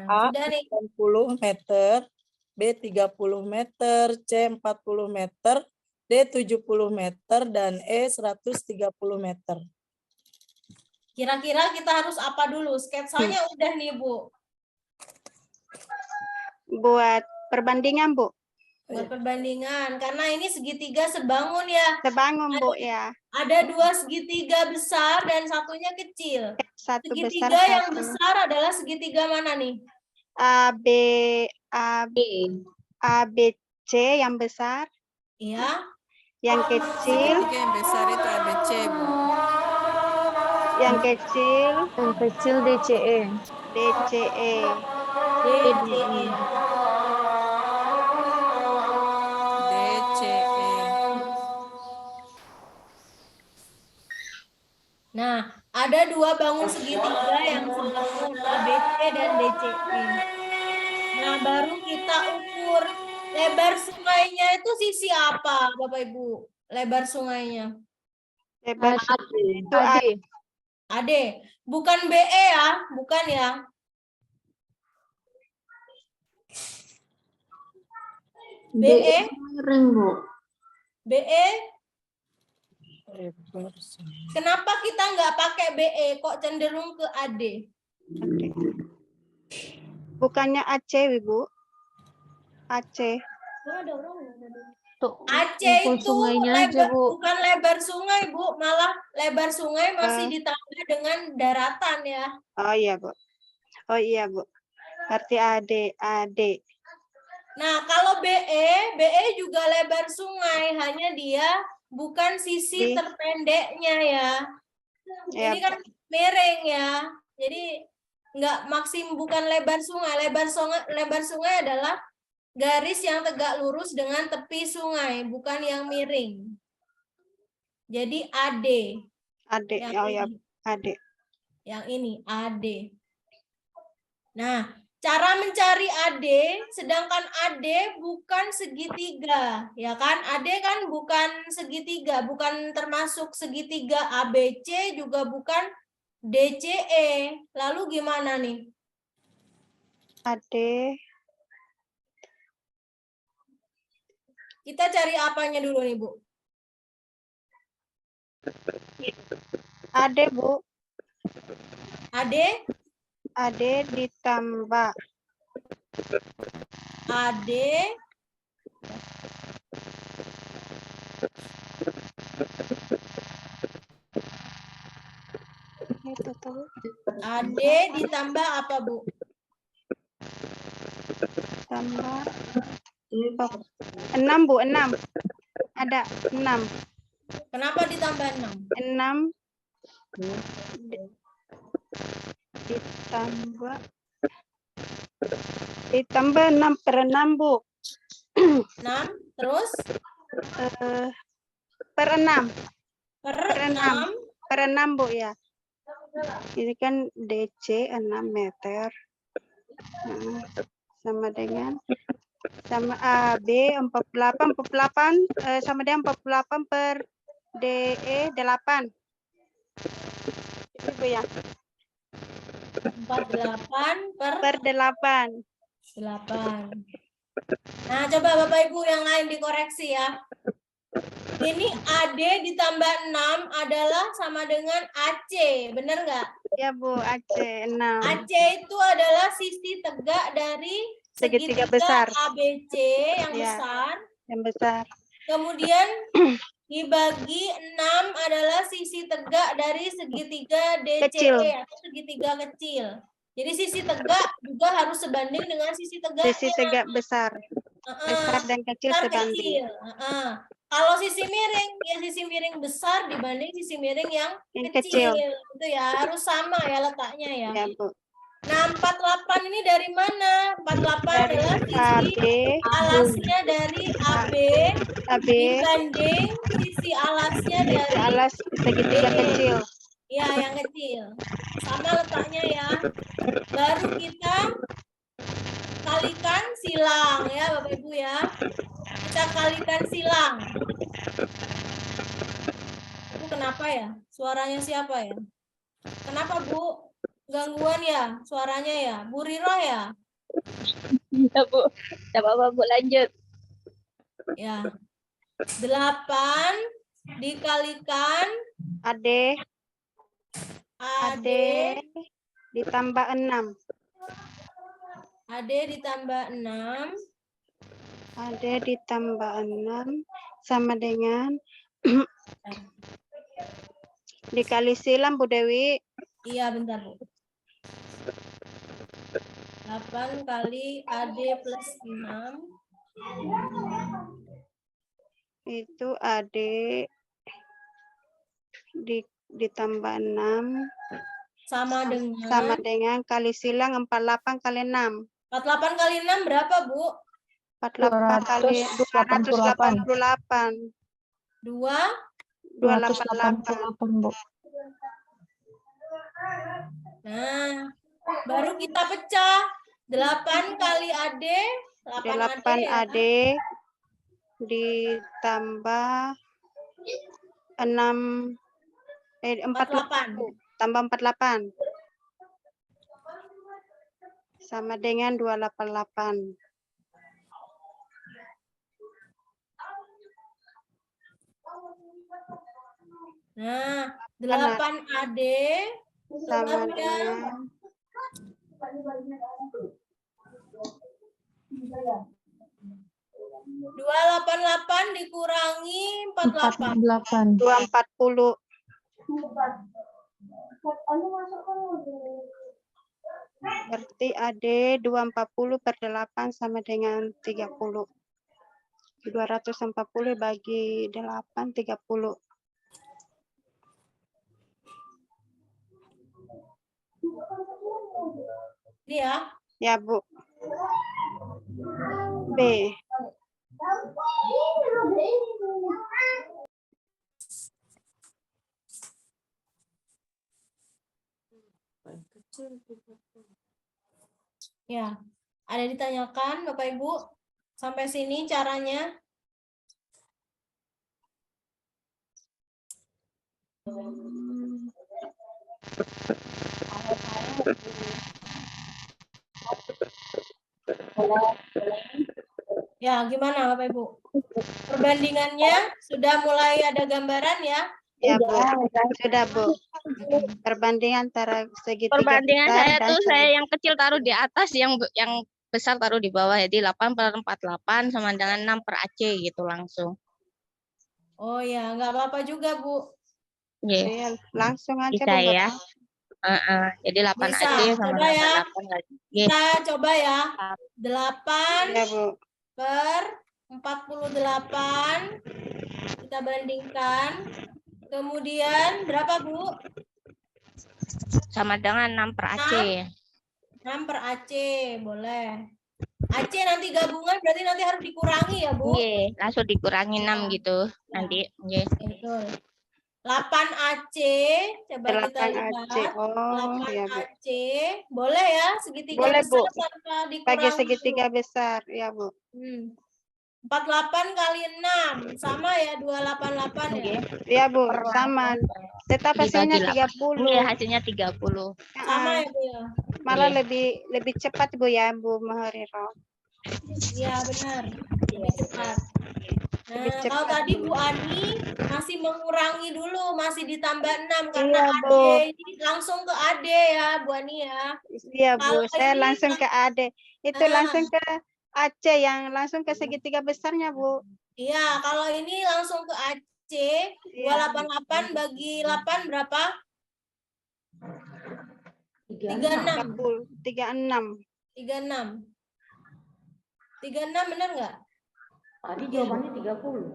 A, Sudah nih. 80 meter, B 30 meter, C 40 meter, D 70 meter, dan E 130 meter. Kira-kira kita harus apa dulu? Sketsanya udah nih, Bu. Buat perbandingan, Bu. Buat perbandingan. Karena ini segitiga sebangun ya. Sebangun, Bu, ya. Ada 2 segitiga besar dan satunya kecil. Satu Segitiga besar, yang satu. besar adalah segitiga mana nih? ABC yang besar. Iya. Yang kecil. Segitiga yang besar itu ABC, Bu. Yang kecil. Yang kecil DCE. DCE. DCE. DCE. Nah, ada 2 bangun segitiga yang sebangun ABC dan DCE. Nah, baru kita ukur lebar sungainya itu sisi apa, Bapak Ibu? Lebar sungainya. Lebar itu AD. AD. Bukan BE ya, bukan ya. BE? Miring, Bu. BE? Lebar sungai. Kenapa kita nggak pakai BE? Kok cenderung ke AD? Bukannya AC, Bu. AC. Tuh, AC ukur itu sungainya aja, lebar, Bu. bukan lebar sungai, Bu. Malah lebar sungai masih Ah. ditambah dengan daratan ya. Oh iya, Bu. Oh iya, Bu. Berarti AD. Nah, kalau BE juga lebar sungai, hanya dia bukan sisi terpendeknya ya. Ya, Ini kan miring ya. Jadi nggak bukan lebar sungai. Lebar sungai adalah garis yang tegak lurus dengan tepi sungai, bukan yang miring. Jadi AD. AD. Yang Oh ya, ini. AD. Yang ini AD. Nah, cara mencari AD, sedangkan AD bukan segitiga, ya kan? AD kan bukan segitiga, bukan termasuk segitiga ABC, juga bukan DCE. Lalu gimana nih? AD. Kita cari apanya dulu nih, Bu? AD, Bu. AD? AD ditambah AD Itu tuh. AD ditambah apa, Bu? Tambah 6 Bu, 6. Ada 6. Kenapa ditambah 6? 6 ditambah 6/6 Bu. 6, terus Per 6. per Per 6. 6. Per 6 Bu ya. Ini kan DC 6 meter. Nah, sama dengan AB 48 sama dengan 48 per DE 8. Itu Bu ya. 48 Per 8. 8. Nah, coba Bapak Ibu yang lain dikoreksi ya. Ini AD ditambah 6 adalah sama dengan AC, benar nggak? Ya Bu, AC 6. AC itu adalah sisi tegak dari Segitiga besar. ABC yang Ya. besar. Yang besar. Kemudian dibagi 6 adalah sisi tegak dari segitiga DCE Kecil. atau segitiga kecil. Jadi sisi tegak juga harus sebanding dengan sisi tegak. Sisi tegak besar. Besar dan kecil Besar sebanding. kecil. Kalau sisi miring, ya sisi miring besar dibanding sisi miring yang kecil. Itu ya, harus sama ya letaknya ya. Ya Bu. Nah, 48 ini dari mana? 48 Dari adalah sisi AD. alasnya dari AB AB. dibanding sisi alasnya Sisi dari alas segitiga DE. kecil. Ya, yang kecil. Sama letaknya ya. Baru kita kalikan silang ya, Bapak Ibu ya. Kita kalikan silang. Bu, kenapa ya? Suaranya siapa ya? Kenapa, Bu? Gangguan ya suaranya ya? Bu Riro ya? Iya, Bu. Tidak apa-apa, Bu, lanjut. Ya. 8 dikalikan AD. AD ditambah 6. AD ditambah 6 AD ditambah 6 sama dengan dikali silang Bu Dewi. Iya, bentar Bu. 8 kali AD plus 6 itu AD ditambah 6 sama dengan kali silang 48 kali 6. 48 kali 6 berapa, Bu? 48 kali 288. 288. Bu. Nah, baru kita pecah. 8 kali AD, 8 AD ditambah 48 tambah 48 sama dengan 288. Nah, 8 AD sama dengan 288 dikurangi 48. 240. Berarti AD 240 per 8 sama dengan 30. 240 bagi 8, 30. Ini ya. Ya, Bu. B. Ya. Ada ditanyakan Bapak Ibu? Sampai sini caranya? Ya, gimana Bapak Ibu? Perbandingannya sudah mulai ada gambaran ya? Ya, Bu. Sudah, Bu. Perbandingan antara segitiga Perbandingan besar saya dan tuh saya yang kecil taruh di atas, yang besar taruh di bawah. Jadi 8/48 sama dengan 6/AC gitu langsung. Oh ya, nggak apa-apa juga, Bu. Iya, Iya, langsung aja bisa Bu. ya. Jadi 8AC Bisa, sama coba ya. 8 lagi. Iya. Kita coba ya. 8 Iya Bu. per 48 kita bandingkan. Kemudian berapa, Bu? Sama dengan 6/AC. 6/AC, boleh. AC nanti gabungan berarti nanti harus dikurangi ya, Bu? Iya, langsung dikurangi 6 gitu. Nanti, iya. Betul. 8AC, coba kita 8AC. lihat. Oh, iya Bu. 8AC, boleh ya segitiga Boleh besar Bu. tanpa dikurangi. Bagi segitiga besar, ya Bu. 48 kali 6 sama ya 288 ya. Iya Bu, sama. Tetap hasilnya Dibagi 30. Iya, hasilnya 30. Sama ya, Bu ya. Malah Iya. lebih cepat Bu ya Bu Mahariro. Iya benar, lebih cepat. Nah, Lebih cepat, kalau tadi Bu. Bu Ani masih mengurangi dulu, masih ditambah 6 karena Iya, AD Bu. ini langsung ke AD ya, Bu Ani ya. Iya Bu, Kalau saya ini langsung ke AD. Itu Ah. langsung ke AC yang langsung ke segitiga besarnya Bu. Iya, kalau ini langsung ke AC, 288 bagi 8 berapa? 36. 36. 36. 36 benar nggak? Tadi jawabannya 30.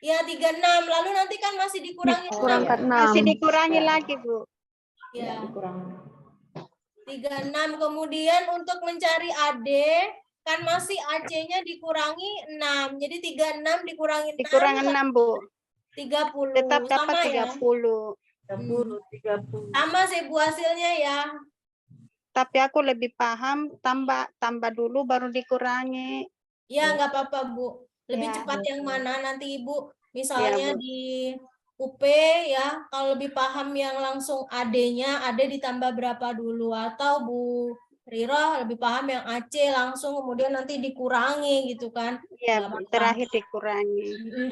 Iya, 36. Lalu nanti kan masih dikurangi 6. Masih dikurangi lagi Bu. Ya. Dikurang. 36. Kemudian untuk mencari AD kan masih AC-nya dikurangi 6. Jadi 36 dikurangi 6. Dikurangi 6 Bu. 30. Tetap dapat Sama ya? 30. 30. Sama sih Bu hasilnya ya. Tapi aku lebih paham tambah dulu baru dikurangi. Ya, nggak apa-apa Bu. Lebih Ya. cepat yang mana nanti Ibu misalnya Bu. di UP ya, kalau lebih paham yang langsung AD-nya, AD ditambah berapa dulu, atau Bu Riro lebih paham yang AC langsung kemudian nanti dikurangi gitu kan. Iya, Nggak apa-apa. terakhir dikurangi.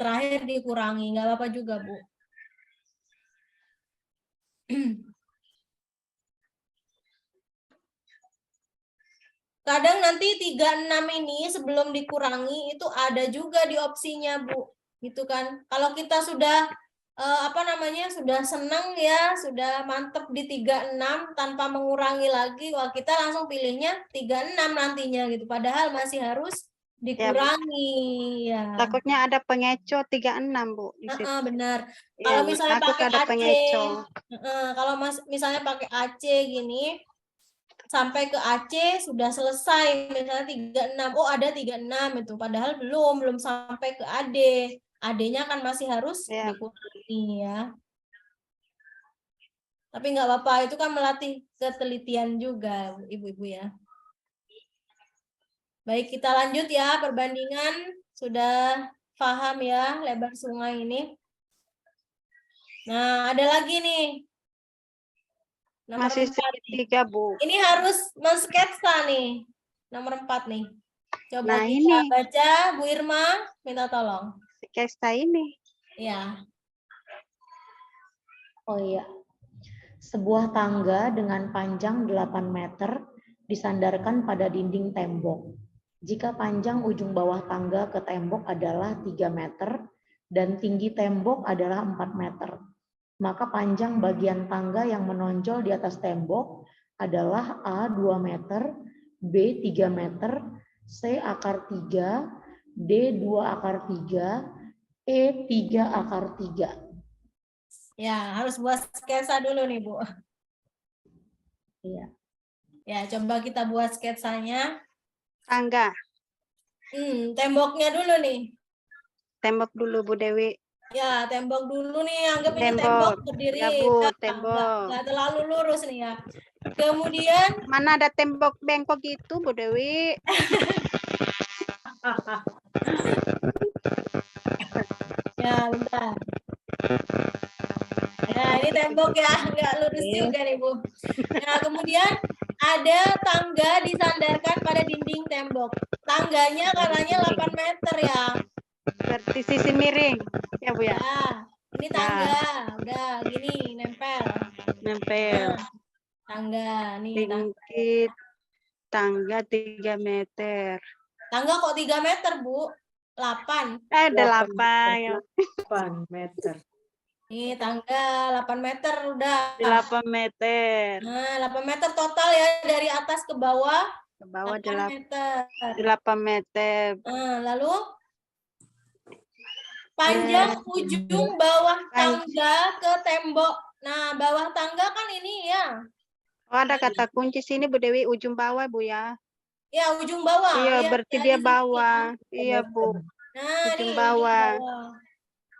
Terakhir dikurangi, nggak apa-apa juga Bu. Kadang nanti 36 ini sebelum dikurangi itu ada juga di opsinya Bu, gitu kan. Kalau kita sudah sudah senang ya, sudah mantep di 36 tanpa mengurangi lagi, wah kita langsung pilihnya 36 nantinya gitu. Padahal masih harus dikurangi ya. Takutnya ada pengecoh 36 Bu. Di situ. Benar. Ya, Kalau misalnya takut pakai ada AC, pengecoh. kalau misalnya pakai AC gini, sampai ke AC sudah selesai misalnya 36. Oh, ada 36 itu. Padahal belum sampai ke AD. AD-nya kan masih harus dikurangi ya. Tapi nggak apa-apa, itu kan melatih ketelitian juga Ibu-ibu ya. Baik, kita lanjut ya perbandingan. Sudah paham ya lebar sungai ini. Nah, ada lagi nih. Nomor Masih 4 segitiga Bu. Ini harus mensketsa nih. Nomor 4 nih. Coba Nah, kita ini. baca, Bu Irma, minta tolong. Sketsa ini. Ya. Oh iya. Sebuah tangga dengan panjang 8 meter disandarkan pada dinding tembok. Jika panjang ujung bawah tangga ke tembok adalah 3 meter dan tinggi tembok adalah 4 meter, maka panjang bagian tangga yang menonjol di atas tembok adalah A 2 meter, B 3 meter, C akar 3, D 2 akar 3, E 3 akar 3. Ya, harus buat sketsa dulu nih, Bu. Iya. Ya, coba kita buat sketsanya. Tangga. Temboknya dulu nih. Tembok dulu Bu Dewi. Ya, tembok dulu nih. Anggap ini Tembok. tembok berdiri. Ya, Bu, tembok. Nggak terlalu lurus nih ya. Kemudian. Mana ada tembok bengkok gitu Bu Dewi? Ya, bentar. Nah, ini tembok ya, nggak lurus juga nih Bu. Nah, kemudian ada tangga disandarkan pada dinding tembok. Tangganya katanya 8 meter ya. Berarti sisi miring, ya Bu ya? Ya, ini tangga, udah gini nempel. Nempel. Nah, tangga, nih tangga. Tinggi tangga 3 meter. Tangga kok 3 meter, Bu? 8. 8. 8 meter. Nih, tangga 8 meter udah. 8 meter. Nah, 8 meter total ya dari atas ke bawah. Ke bawah 8 meter. 8 meter. Nah, lalu panjang ujung bawah tangga ke tembok. Nah, bawah tangga kan ini ya. Oh, ada kata kunci sini Bu Dewi, ujung bawah Bu ya. Ya, ujung bawah. Iya, Ya, berarti ya, dia di sini bawah. ya. Iya Bu, Nah, ujung ini bawah. ujung bawah.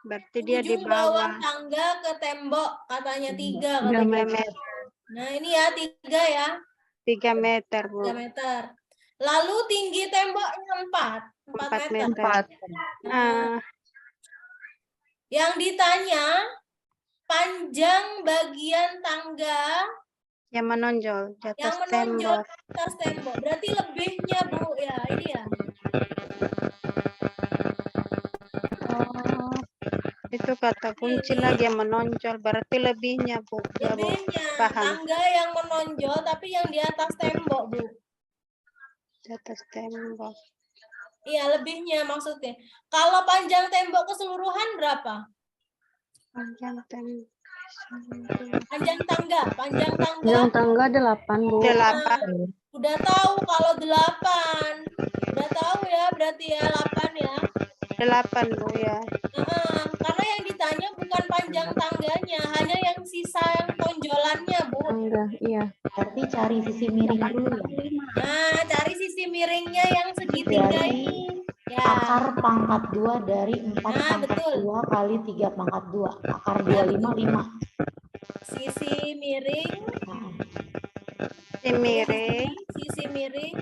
Berarti dia di Ujung bawah bawah. tangga ke tembok katanya 3 3 katanya. meter. Nah, ini ya 3 ya. 3 meter Bu. 3 meter. Lalu tinggi temboknya 4 meter. 4 meter. Nah, yang ditanya panjang bagian tangga Yang menonjol di atas yang menonjol tembok. ke atas tembok. Berarti lebihnya, Bu, ya, ini ya. Oh, itu kata kunci lagi yang menonjol. Berarti lebihnya Bu. Ya Bu, Lebihnya paham. tangga yang menonjol tapi yang di atas tembok, Bu. Di atas tembok. Iya, lebihnya maksudnya. Kalau panjang tembok keseluruhan berapa? Panjang tembok. Panjang tangga, panjang tangga. Yang tangga 8, Bu. 8. Udah tahu kalau 8. Udah tahu ya, berarti ya 8 ya. 8 Bu ya. Karena yang ditanya bukan panjang tangganya, hanya yang sisa yang tonjolannya, Bu. Tangga, iya. Berarti cari sisi miring dulu ya. Nah, cari sisi miringnya yang segitiga Berarti ini. Ya. akar pangkat 2 dari 4 Nah, pangkat betul. 2 kali 3 pangkat 2. Akar 25, 5. Sisi miring. Sisi miring. Sisi miring.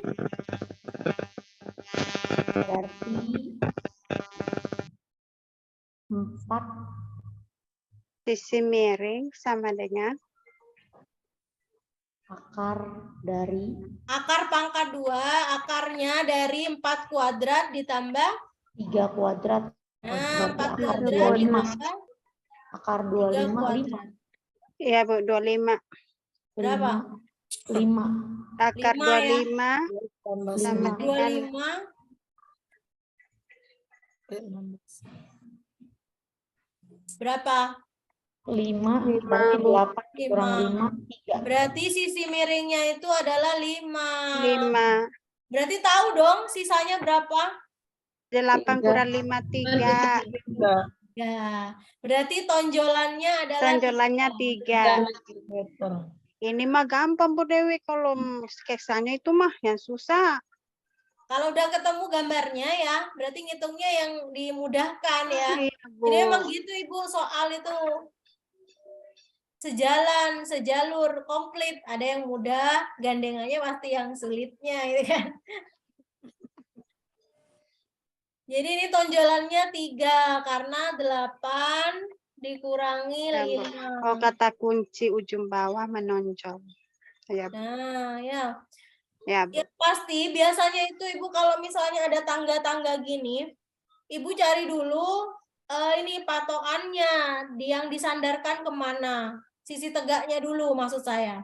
Berarti 4 Sisi miring sama dengan akar dari Akar pangkat 2, akarnya dari 4 kuadrat ditambah 3 kuadrat. Nah, Berarti 4 akar kuadrat 25. ditambah Akar 3 25, 5. kuadrat. Iya Bu, 25. Berapa? 5. Akar 5 ya. 25 sama dengan 25 berapa? 5 berarti 8 kurang 5, 3. Berarti sisi miringnya itu adalah 5. 5. Berarti tahu dong sisanya berapa? 8 kurang 5, 3. Ya, berarti tonjolannya adalah Tonjolannya 3. 3 Ini mah gampang Bu Dewi, kalau sketsanya itu mah yang susah. Kalau udah ketemu gambarnya ya, berarti ngitungnya yang dimudahkan ya. Iya, Bu. Jadi emang gitu Ibu, soal itu sejalan, sejalur, komplit. Ada yang mudah, gandengannya pasti yang sulitnya gitu kan. Jadi ini tonjolannya 3 karena 8 dikurangi Ya, Bu. 5. Oh, kata kunci ujung bawah menonjol. Ya, Bu. Nah, ya. Ya, Bu. Ya pasti biasanya itu Ibu kalau misalnya ada tangga-tangga gini, Ibu cari dulu ini patokannya, yang disandarkan kemana, sisi tegaknya dulu maksud saya.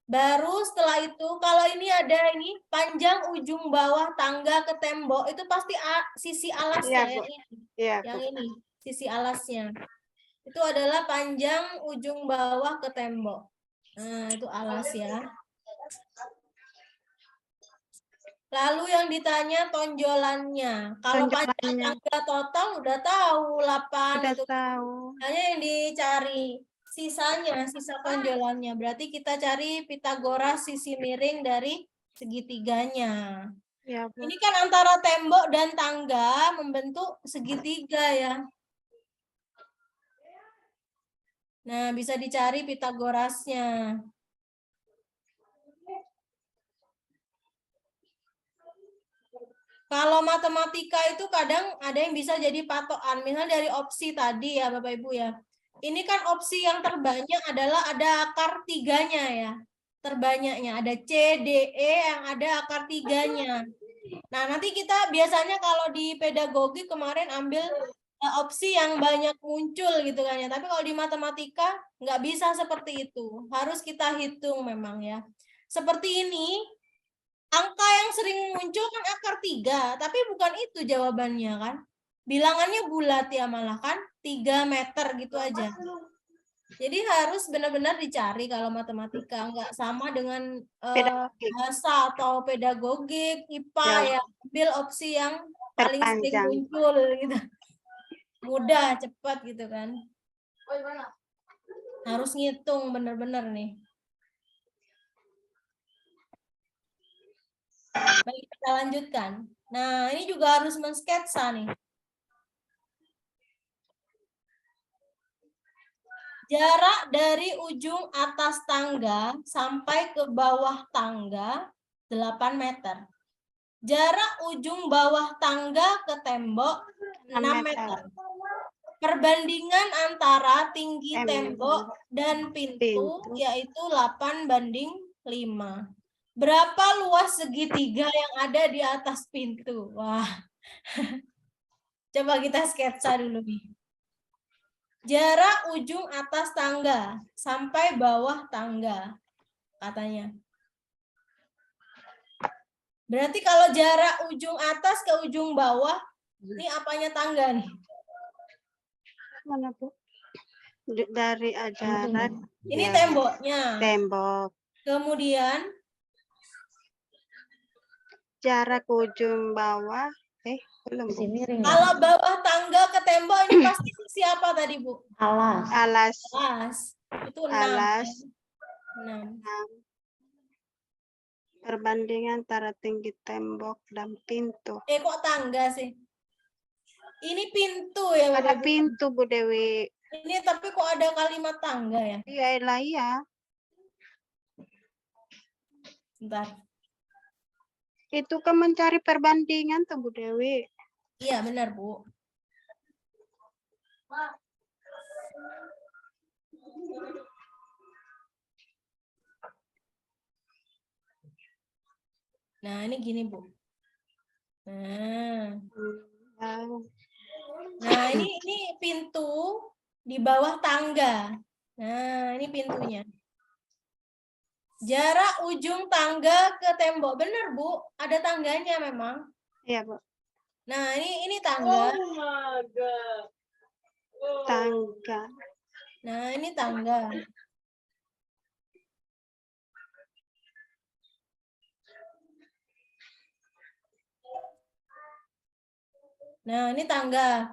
Baru setelah itu kalau ini ada ini panjang ujung bawah tangga ke tembok itu pasti sisi alasnya Ya, Bu. yang ini. Ya, Yang Bu. ini sisi alasnya. Itu adalah panjang ujung bawah ke tembok. Nah, itu alas ya. Lalu yang ditanya tonjolannya. Kalau panjang tangga total udah tahu 8 Udah itu. tahu. Hanya yang dicari sisanya, sisa tonjolannya. Berarti kita cari Pitagoras sisi miring dari segitiganya. Ya, Bu. Ini kan antara tembok dan tangga membentuk segitiga ya. Nah, bisa dicari Pitagorasnya. Kalau matematika itu kadang ada yang bisa jadi patokan. Misalnya dari opsi tadi ya Bapak Ibu ya. Ini kan opsi yang terbanyak adalah ada akar 3-nya ya. Terbanyaknya ada C, D, E yang ada akar 3-nya. Nah nanti kita biasanya kalau di pedagogi kemarin ambil opsi yang banyak muncul gitu kan ya. Tapi kalau di matematika nggak bisa seperti itu. Harus kita hitung memang ya. Seperti ini. angka yang sering muncul kan akar 3, tapi bukan itu jawabannya kan. Bilangannya bulat ya malah kan, 3 meter gitu aja. Jadi harus benar-benar dicari kalau matematika, nggak sama dengan Pedagogik. bahasa atau pedagogik, IPA ya, ambil opsi yang paling sering Terpanjang. muncul gitu. Mudah, cepat gitu kan. Harus ngitung benar-benar nih. Baik, kita lanjutkan. Nah, ini juga harus mensketsa nih. Jarak dari ujung atas tangga sampai ke bawah tangga 8 meter. Jarak ujung bawah tangga ke tembok 6 meter. Perbandingan antara tinggi tembok dan pintu yaitu 8:5. Berapa luas segitiga yang ada di atas pintu? Wah. Coba kita sketsa dulu nih. Jarak ujung atas tangga sampai bawah tangga, katanya. Berarti kalau jarak ujung atas ke ujung bawah, ini apanya tangga nih? Mana, Bu? Dari jarak. Ini ya, temboknya. Tembok. Kemudian jarak ujung bawah. Belum. Kalau bawah tangga ke tembok ini pasti siapa tadi, Bu? Alas. Alas. Alas. Itu 6. Alas. 6. Perbandingan antara tinggi tembok dan pintu. Kok tangga sih? Ini pintu ya, Bu Ada Dewi? pintu, Bu Dewi. Ini tapi kok ada kalimat tangga ya? Iya, iya. Bentar. Itu kan mencari perbandingan tuh, Bu Dewi. Iya, benar, Bu. Nah, ini gini, Bu. Nah, ini pintu di bawah tangga. Nah, ini pintunya. Jarak ujung tangga ke tembok. Benar, Bu. Ada tangganya memang. Iya, Bu. Nah, ini tangga. Tangga. Nah, ini tangga. Nah, ini tangga.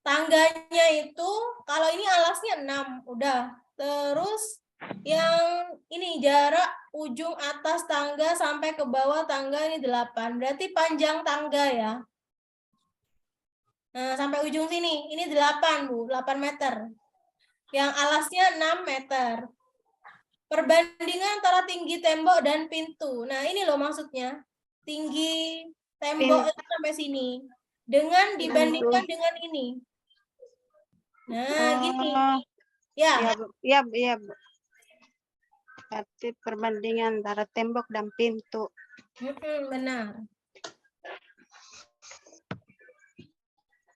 Tangganya itu, kalau ini alasnya 6, udah. Terus yang ini jarak ujung atas tangga sampai ke bawah tangga ini 8. Berarti panjang tangga ya. Nah, sampai ujung sini. Ini 8, Bu. 8 meter. Yang alasnya 6 meter. Perbandingan antara tinggi tembok dan pintu. Nah, ini loh maksudnya. Tinggi tembok itu sampai sini. Dengan dibandingkan dengan ini. Nah, gini. Ya. Iya, Bu. Berarti perbandingan antara tembok dan pintu. Benar.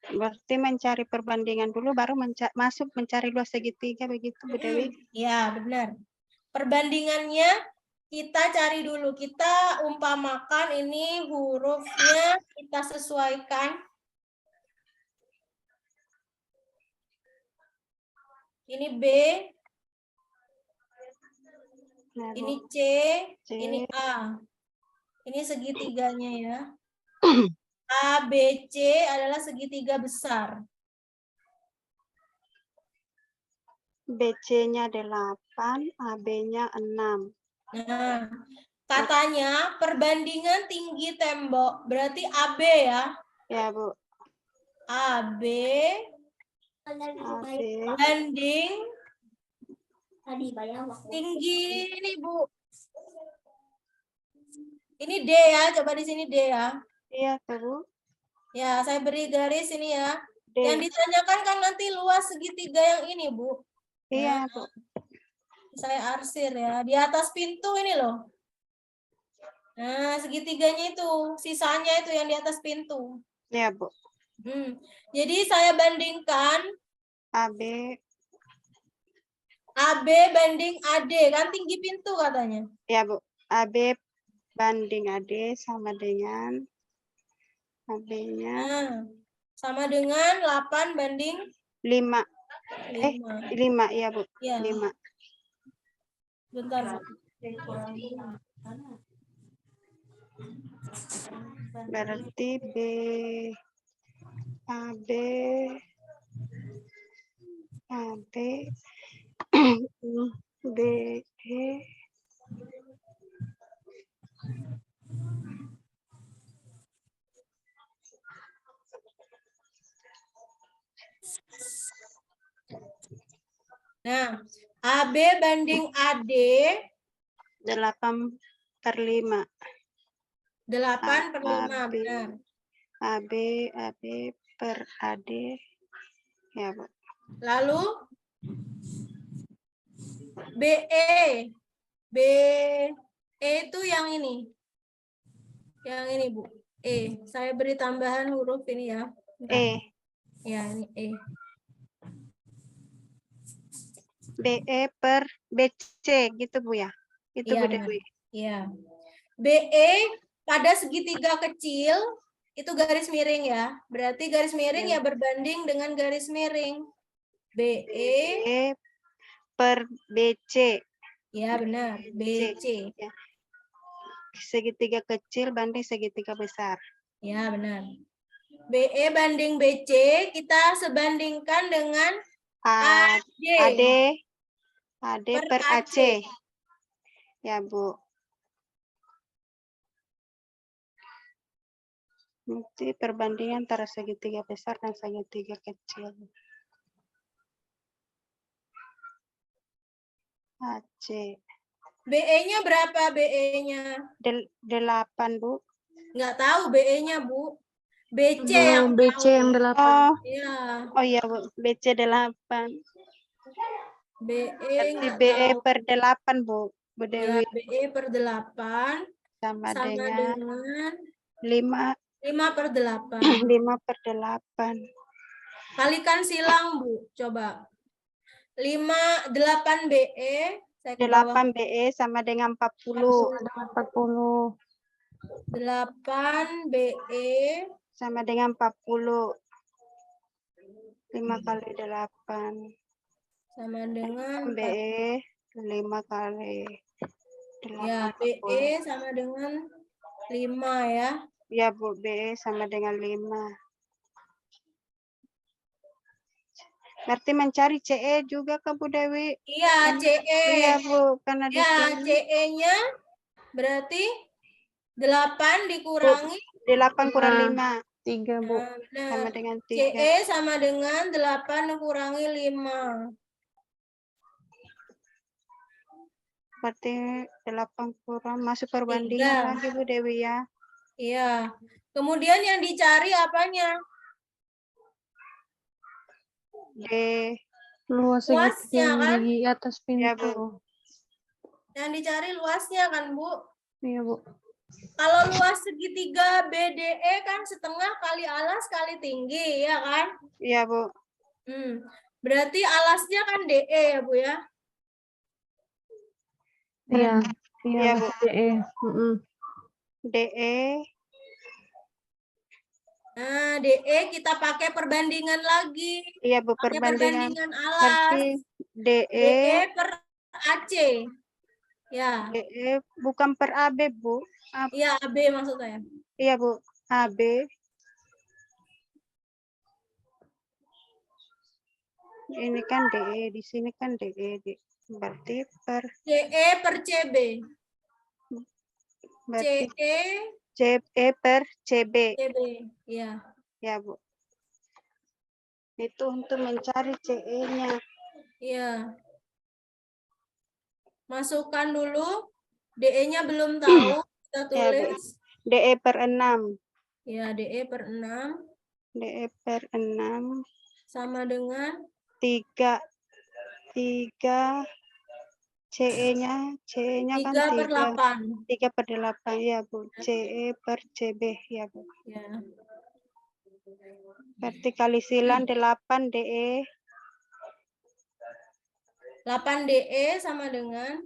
Berarti mencari perbandingan dulu, baru masuk mencari luas segitiga, begitu, Bu Dewi? Iya, benar. Perbandingannya kita cari dulu. Kita umpamakan ini hurufnya kita sesuaikan. Ini B. Nah, ini C, ini A. Ini segitiganya ya. A, B, C adalah segitiga besar. BC-nya 8, AB-nya 6. Nah, katanya perbandingan tinggi tembok. Berarti AB ya? Ya, Bu. AB banding tinggi ini, Bu. Ini D ya, coba di sini D ya. Iya, Bu. Ya, saya beri garis ini ya. D. Yang ditanyakan kan nanti luas segitiga yang ini, Bu. Iya, Nah, Bu. saya arsir ya. Di atas pintu ini loh. Nah, segitiganya itu. Sisanya itu yang di atas pintu. Iya, Bu. Jadi saya bandingkan AB banding AD. Kan tinggi pintu katanya. Ya, Bu. AB banding AD sama dengan AB-nya Nah, sama dengan 8 banding 5. 5. 5 ya, Bu. Ya, 5. bentar. Bu. Berarti AB BE Nah, AB banding AD 8/5. 8/5, benar. AB per AD ya, Bu. Lalu BE itu yang ini. Yang ini, Bu. E. Saya beri tambahan huruf ini ya. Bentar. Ya, ini E. BE per BC gitu, Bu ya. Itu, Iya, Bu benar. Dewi. Iya. BE pada segitiga kecil itu garis miring ya. Berarti garis miring ya berbanding dengan garis miring. BE per BC. Ya, benar. BC. Ya. Segitiga kecil banding segitiga besar. Ya, benar. BE banding BC kita sebandingkan dengan AD per AC. Ya, Bu. Nanti perbandingan antara segitiga besar dan segitiga kecil. AC. BE-nya berapa BE-nya? 8, Bu. Nggak tahu BE-nya, Bu. BC yang BC tahu. yang 8. Iya. Oh iya, Bu. BC 8. BE Berarti nggak BE tahu. per 8, Bu. Bu Ya, Dewi. BE per 8 Sama dengan 5. 5/8. 5/8. Kalikan silang, Bu. Coba. 8 BE. Saya ke 8 bawah. BE sama dengan 40. 8 BE Sama dengan 40. 5 kali 8. sama dengan BE 5 kali 8. ya, BE sama dengan 5 ya. Ya, Bu, BE sama dengan 5. Berarti mencari CE juga ke Bu Dewi? Iya, CE. Iya, Bu, karena di Ya, sini CE-nya berarti 8 dikurangi 8 kurang 5. 3, Bu. Nah, benar. Sama dengan 3. CE sama dengan 8 dikurangi 5. Berarti 8 kurang masuk perbandingan 3. lagi, Bu Dewi ya. Iya. Kemudian yang dicari apanya? Luas Luasnya kan? segitiga atas pintu. Ya, Bu. Yang dicari luasnya kan, Bu? Iya, Bu. Kalau luas segitiga BDE kan setengah kali alas kali tinggi, ya kan? Iya, Bu. Berarti alasnya kan DE ya, Bu ya? Iya. Iya, Bu. DE. DE. Nah, DE kita pakai perbandingan lagi. Iya, Bu, Pakai perbandingan alas. Berarti DE per AC. Ya. DE bukan per AB, Bu. Iya, AB maksudnya. Iya, Bu. AB. Ini kan DE, di sini kan DE. Berarti per CE per CB. berarti CE per CB. CB. Ya. Ya, Bu. Itu untuk mencari CE-nya. Iya. Masukkan dulu. DE-nya belum tahu. Kita tulis. DE per 6. Ya, DE per 6. DE per 6. Sama dengan 3 CE-nya kan 3/8. 3/8 ya, Bu. CE per CB ya, Bu. Ya. Berarti kali silang 8 DE. 8 DE sama dengan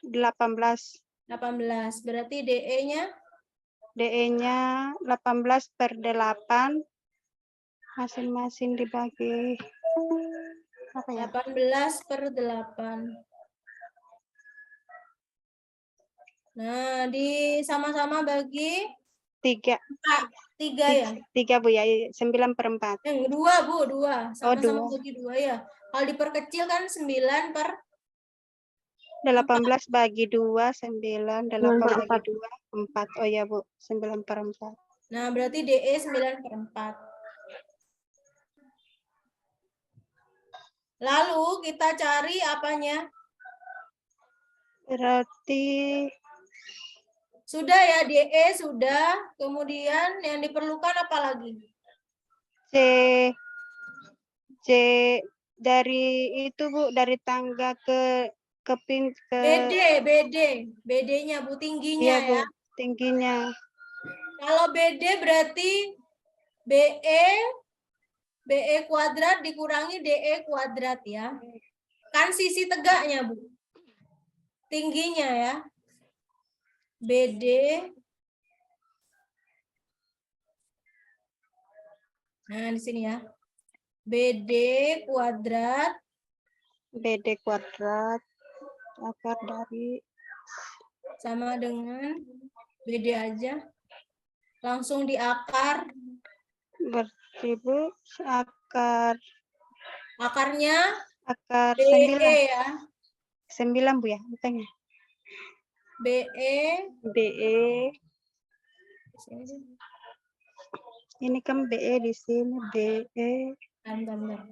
18. 18. Berarti DE-nya? DE-nya 18/8. Masing-masing dibagi apa ya? 18/8. Nah, sama-sama bagi 3. 3 ya? 3 Bu ya, 9/4. Yang 2 Bu, 2. Sama-sama 2. bagi 2 ya. Kalau diperkecil kan 9/4. 18 bagi 2, 9. 8 bagi 9/4. 2, 4. Oh ya Bu, 9/4. Nah, berarti DE 9/4. Lalu kita cari apanya? Berarti Sudah ya, DE sudah. Kemudian yang diperlukan apa lagi? C dari itu Bu, dari tangga ke BD-nya Bu, tingginya iya Bu, ya. tingginya. Kalau BD berarti BE kuadrat dikurangi DE kuadrat ya. Kan sisi tegaknya Bu. Tingginya ya. BD nah di sini ya. BD kuadrat akar dari sama dengan BD aja. Langsung diakar. berarti Bu, akarnya akar BE 9 ya. 9 Bu ya, bukannya? BE ini kan BE di sini, BE. Bentar.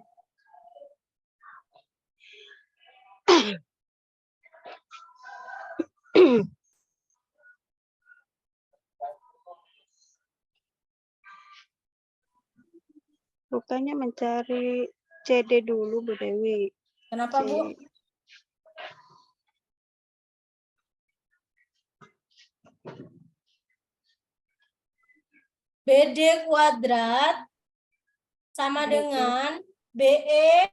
Bukannya mencari CD dulu Bu Dewi. Kenapa Bu? BD kuadrat sama dengan BE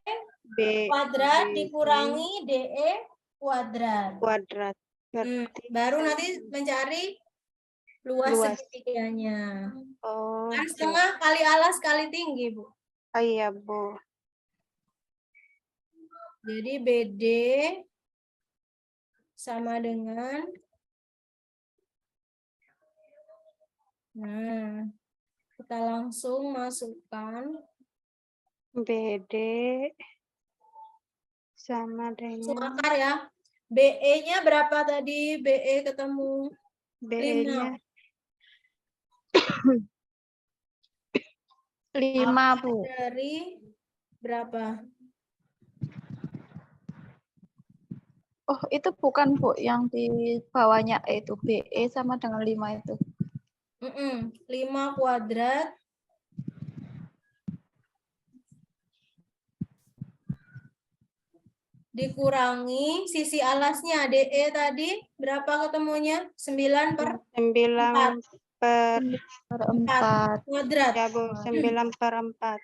kuadrat dikurangi DE kuadrat. Baru nanti mencari luas segitiganya. Oh. Kan setengah kali alas kali tinggi Bu. Oh iya Bu. Jadi BD sama dengan kita langsung masukkan BD sama dengan akar ya. BE-nya berapa tadi? BE ketemu BE-nya 5 Bu. Dari berapa? Oh, itu bukan Bu yang di bawahnya itu BE sama dengan 5 itu. 5 kuadrat dikurangi sisi alasnya DE tadi berapa ketemunya? 9/4 kuadrat. Ya Bu, 9/4.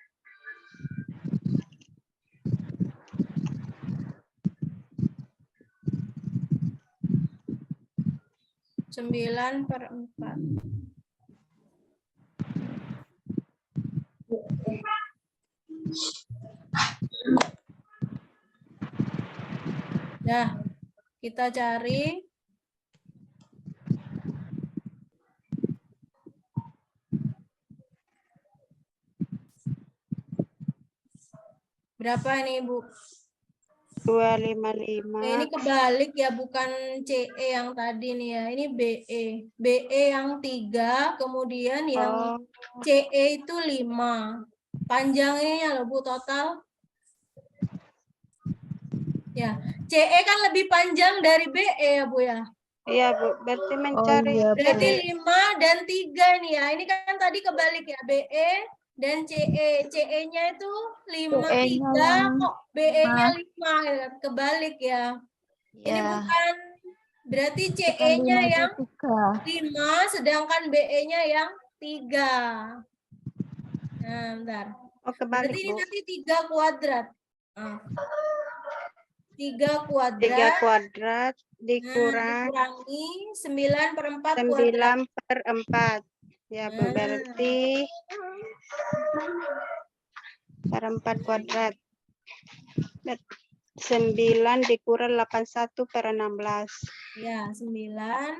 Sembilan per 4. Nah, kita cari berapa ini Bu? 255. Ini kebalik ya, bukan CE yang tadi nih ya. Ini BE. BE yang 3, kemudian yang CE itu 5. Panjangnya loh Bu total. Ya, CE kan lebih panjang dari BE ya Bu ya. Iya Bu, berarti mencari Berarti 5 dan 3 nih ya. Ini kan tadi kebalik ya, BE dan CE. CE-nya itu 5, 3, kok BE-nya 5. Kebalik ya. Ini bukan, berarti CE-nya yang 5, sedangkan BE-nya yang 3. Nah, bentar. Kebalik, berarti ini Bu. nanti 3 kuadrat. 3 kuadrat. 3 kuadrat dikurangi 9/4 kuadrat. 9/4. Ya, Bu, Nah. berarti per 4 kuadrat. 9 dikurang 81/16. Ya, 9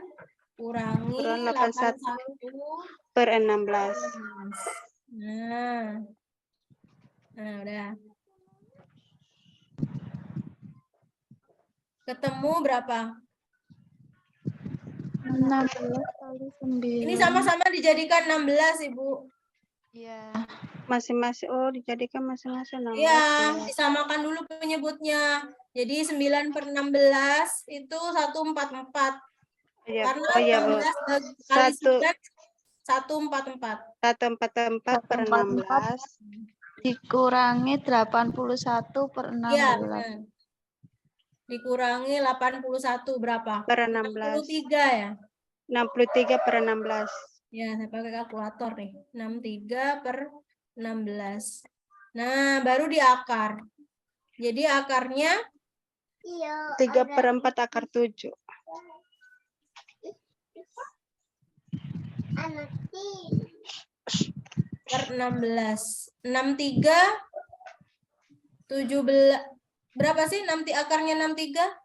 kurangi Kurang 81 per 16. Nah. Nah, udah. Ketemu berapa? 16 kali 9. Ini sama-sama dijadikan 16, Ibu. Iya. Masing-masing, oh dijadikan masing-masing 16. Iya, ya. disamakan dulu penyebutnya. Jadi 9/16 itu 144. Iya, Karena oh iya, Bu. 16 kali 9 144. 144/16. Dikurangi 81/16. Iya, benar. Dikurangi 81 berapa? Per 16. 63 ya? 63/16. Ya, saya pakai kalkulator nih. 63/16. Nah, baru diakar. Jadi akarnya 3/4 akar 7. per 16. 63 17 berapa sih akarnya 63?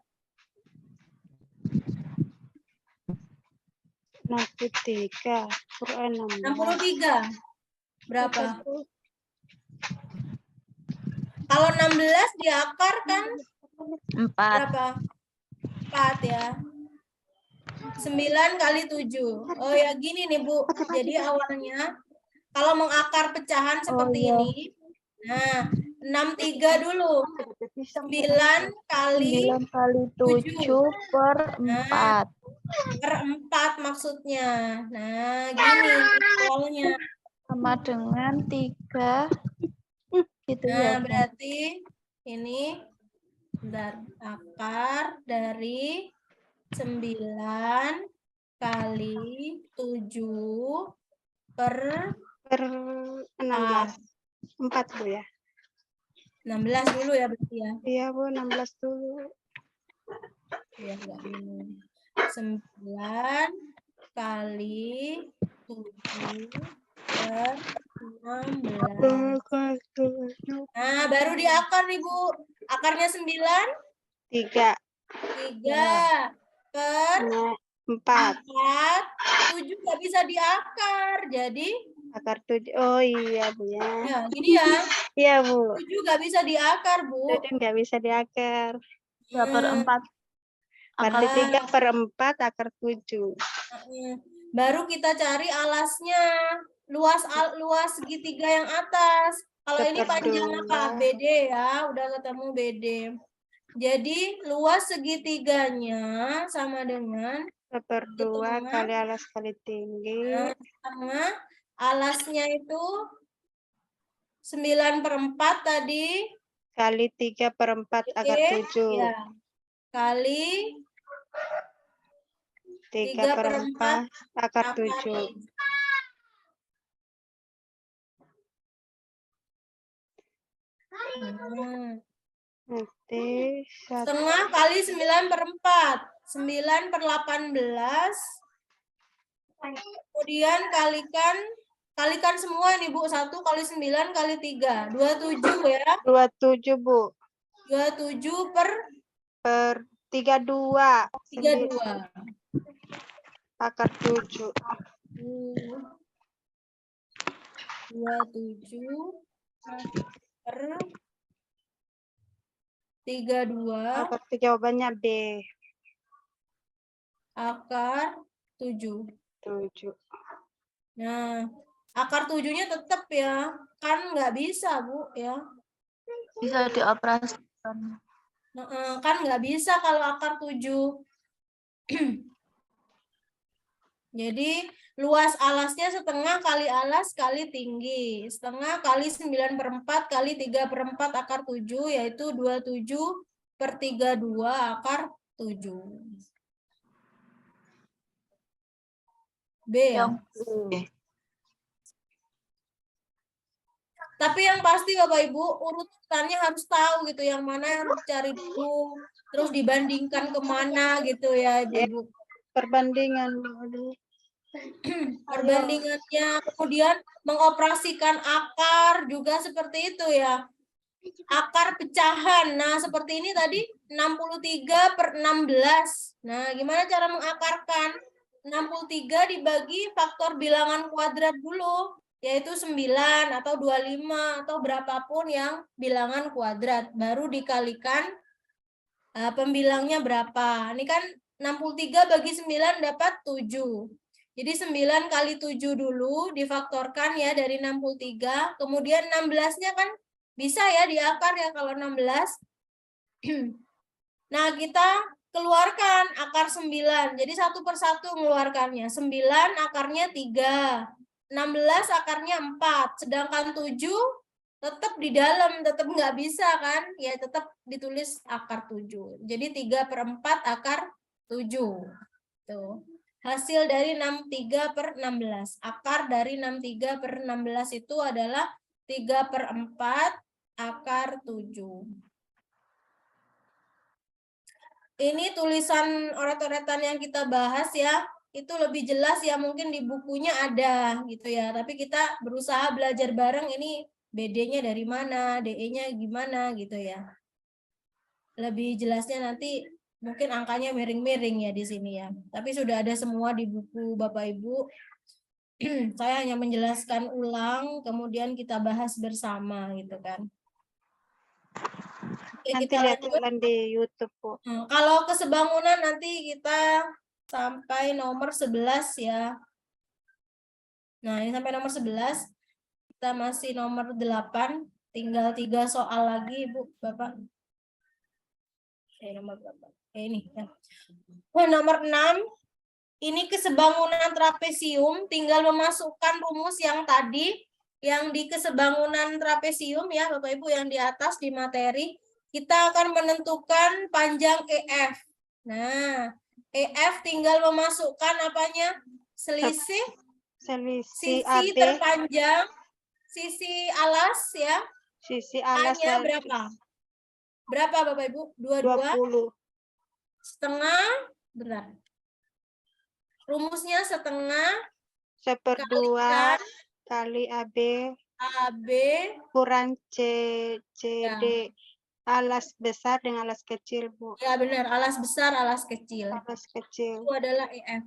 63 per 16. 63. Berapa? Kalau 16 diakar kan 4. berapa? 4 ya. 9 kali 7. Oh ya gini nih Bu. Jadi awalnya kalau mengakar pecahan seperti ini. Nah, 63 dulu. 9 kali 9 kali 7 per 4. Per 4 maksudnya. Nah, gini awalnya. Sama dengan 3. Gitu Nah, ya, Bu. berarti ini bentar, akar dari 9 kali 7 per 16. 4, Bu ya. 16 dulu ya berarti ya. Iya, Bu, 16 dulu. Ya, enggak minum. 9 kali 7 per 16. Nah, baru diakar nih, Bu. Akarnya 9? 3. 3 per 4. 7 nggak bisa diakar. Jadi, Akar 7. Oh iya, Bu ya. ya gini ya. Iya, Bu. 7 nggak bisa diakar, Bu. 7 nggak bisa diakar. 3 per 4. Berarti 3/4 akar 7. Baru kita cari alasnya. Luas segitiga yang atas. Kalau ini panjang apa? BD ya. Udah ketemu BD. Jadi luas segitiganya sama dengan 1/2 kali alas kali tinggi. Setengah alasnya itu 9/4 tadi. Kali 3/4 akar 7. Ya. Kali 3/4 akar 7. Nanti setengah kali 9/4. 9/18. Kemudian kalikan semua nih Bu. 1 kali 9 kali 3. 27 ya. 27, Bu. 27 per 32. 32. Akar 7. 27 per 32. Akar jawabannya B. Akar 7. 7. Nah, akar 7-nya tetap ya. Kan nggak bisa, Bu, ya. Bisa dioperasikan. Kan nggak bisa kalau akar 7. Jadi, luas alasnya setengah kali alas kali tinggi. Setengah kali 9/4 kali 3/4 akar 7, yaitu 27 per 32 akar 7. B ya? Tapi yang pasti Bapak Ibu urutannya harus tahu gitu, yang mana yang harus cari dulu, terus dibandingkan kemana gitu ya Ibu. Perbandingan. Aduh. Perbandingannya, kemudian mengoperasikan akar juga seperti itu ya. Akar pecahan. Nah, seperti ini tadi 63/16. Nah, gimana cara mengakarkan? 63 dibagi faktor bilangan kuadrat dulu, yaitu 9 atau 25 atau berapapun yang bilangan kuadrat. Baru dikalikan pembilangnya berapa. Ini kan 63 bagi 9 dapat 7. Jadi 9 kali 7 dulu difaktorkan ya dari 63. Kemudian 16-nya kan bisa ya diakar ya kalau 16. Nah, kita keluarkan akar 9. Jadi satu persatu mengeluarkannya. 9 akarnya 3. 16 akarnya 4. Sedangkan 7 tetap di dalam, tetap nggak bisa kan? Ya tetap ditulis akar 7. Jadi 3/4 akar 7. Tuh. Hasil dari 63/16. Akar dari 63/16 itu adalah 3/4 akar 7. Ini tulisan oret-oretan yang kita bahas ya, itu lebih jelas ya, mungkin di bukunya ada gitu ya. Tapi kita berusaha belajar bareng, ini BD-nya dari mana, DE-nya gimana gitu ya. Lebih jelasnya nanti mungkin angkanya miring-miring ya di sini ya. Tapi sudah ada semua di buku Bapak Ibu. Saya hanya menjelaskan ulang, kemudian kita bahas bersama gitu kan. Oke, Nanti kita lihat lanjut. ulang di YouTube, Bu. Kalau kesebangunan nanti kita sampai nomor 11 ya. Nah, ini sampai nomor 11. Kita masih nomor 8. Tinggal 3 soal lagi, Ibu, Bapak. Nomor berapa? Ini ya. Nomor 6. Ini kesebangunan trapesium, tinggal memasukkan rumus yang tadi, yang di kesebangunan trapesium ya, Bapak Ibu, yang di atas di materi. Kita akan menentukan panjang EF. Nah, EF tinggal memasukkan apanya? Selisih Selisih sisi AB. terpanjang, sisi alas ya. Sisi alas A-nya berapa? Berapa Bapak Ibu? 20. Setengah, benar. Rumusnya setengah 1/2 kali AB kurang CD. Alas besar dengan alas kecil, Bu. Ya benar, alas besar, alas kecil. Alas kecil. Itu adalah EF.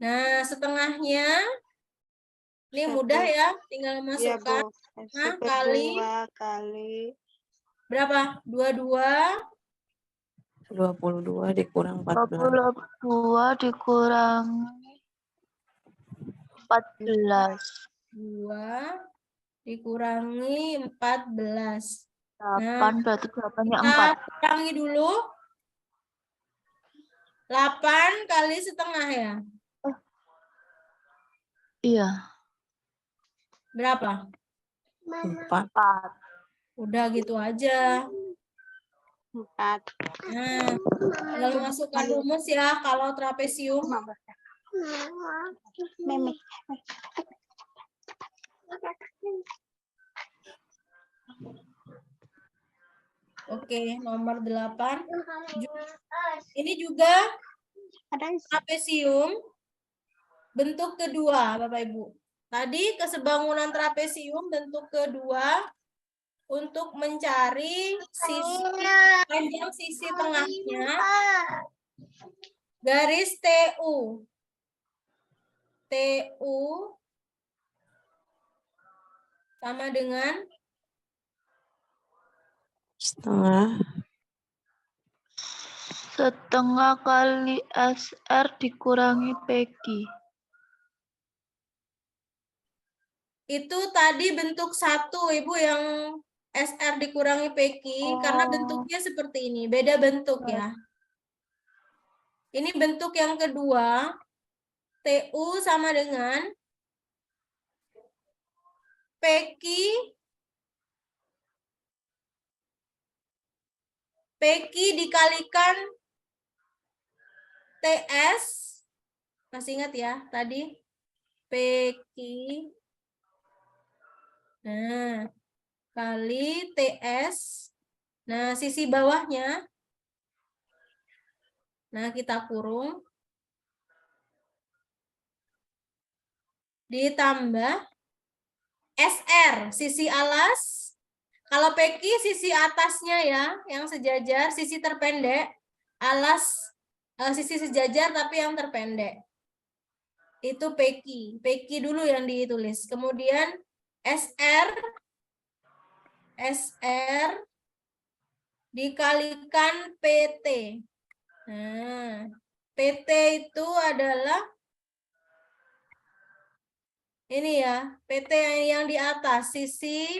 Nah, setengahnya ini mudah ya, tinggal masukkan. Ya, Bu. Kali berapa? 22 dikurang 14. 22 dikurangi 14. 2 dikurangi 14. 8 berarti jawabannya kita 4. kurangi dulu. 8 kali setengah ya? Iya. Berapa? 4. Udah gitu aja. 4. Nah, tinggal masukkan rumus ya kalau trapesium. Meme. Oke, nomor 8. Ini juga trapesium bentuk kedua, Bapak Ibu. Tadi kesebangunan trapesium bentuk kedua untuk mencari panjang sisi tengahnya garis TU. TU sama dengan setengah kali SR dikurangi PQ. itu tadi bentuk 1, Ibu, yang SR dikurangi PQ, karena bentuknya seperti ini, beda bentuk ya. Ini bentuk yang kedua, TU sama dengan PQ dikalikan TS, masih ingat ya tadi? PQ Nah, kali TS. Nah, sisi bawahnya. Nah, kita kurung. Ditambah SR, sisi alas. Kalau PQ sisi atasnya ya, yang sejajar, sisi terpendek. Alas, sisi sejajar tapi yang terpendek. Itu PQ. PQ dulu yang ditulis. Kemudian SR dikalikan PT. Nah, PT itu adalah ini ya, PT yang di atas, sisi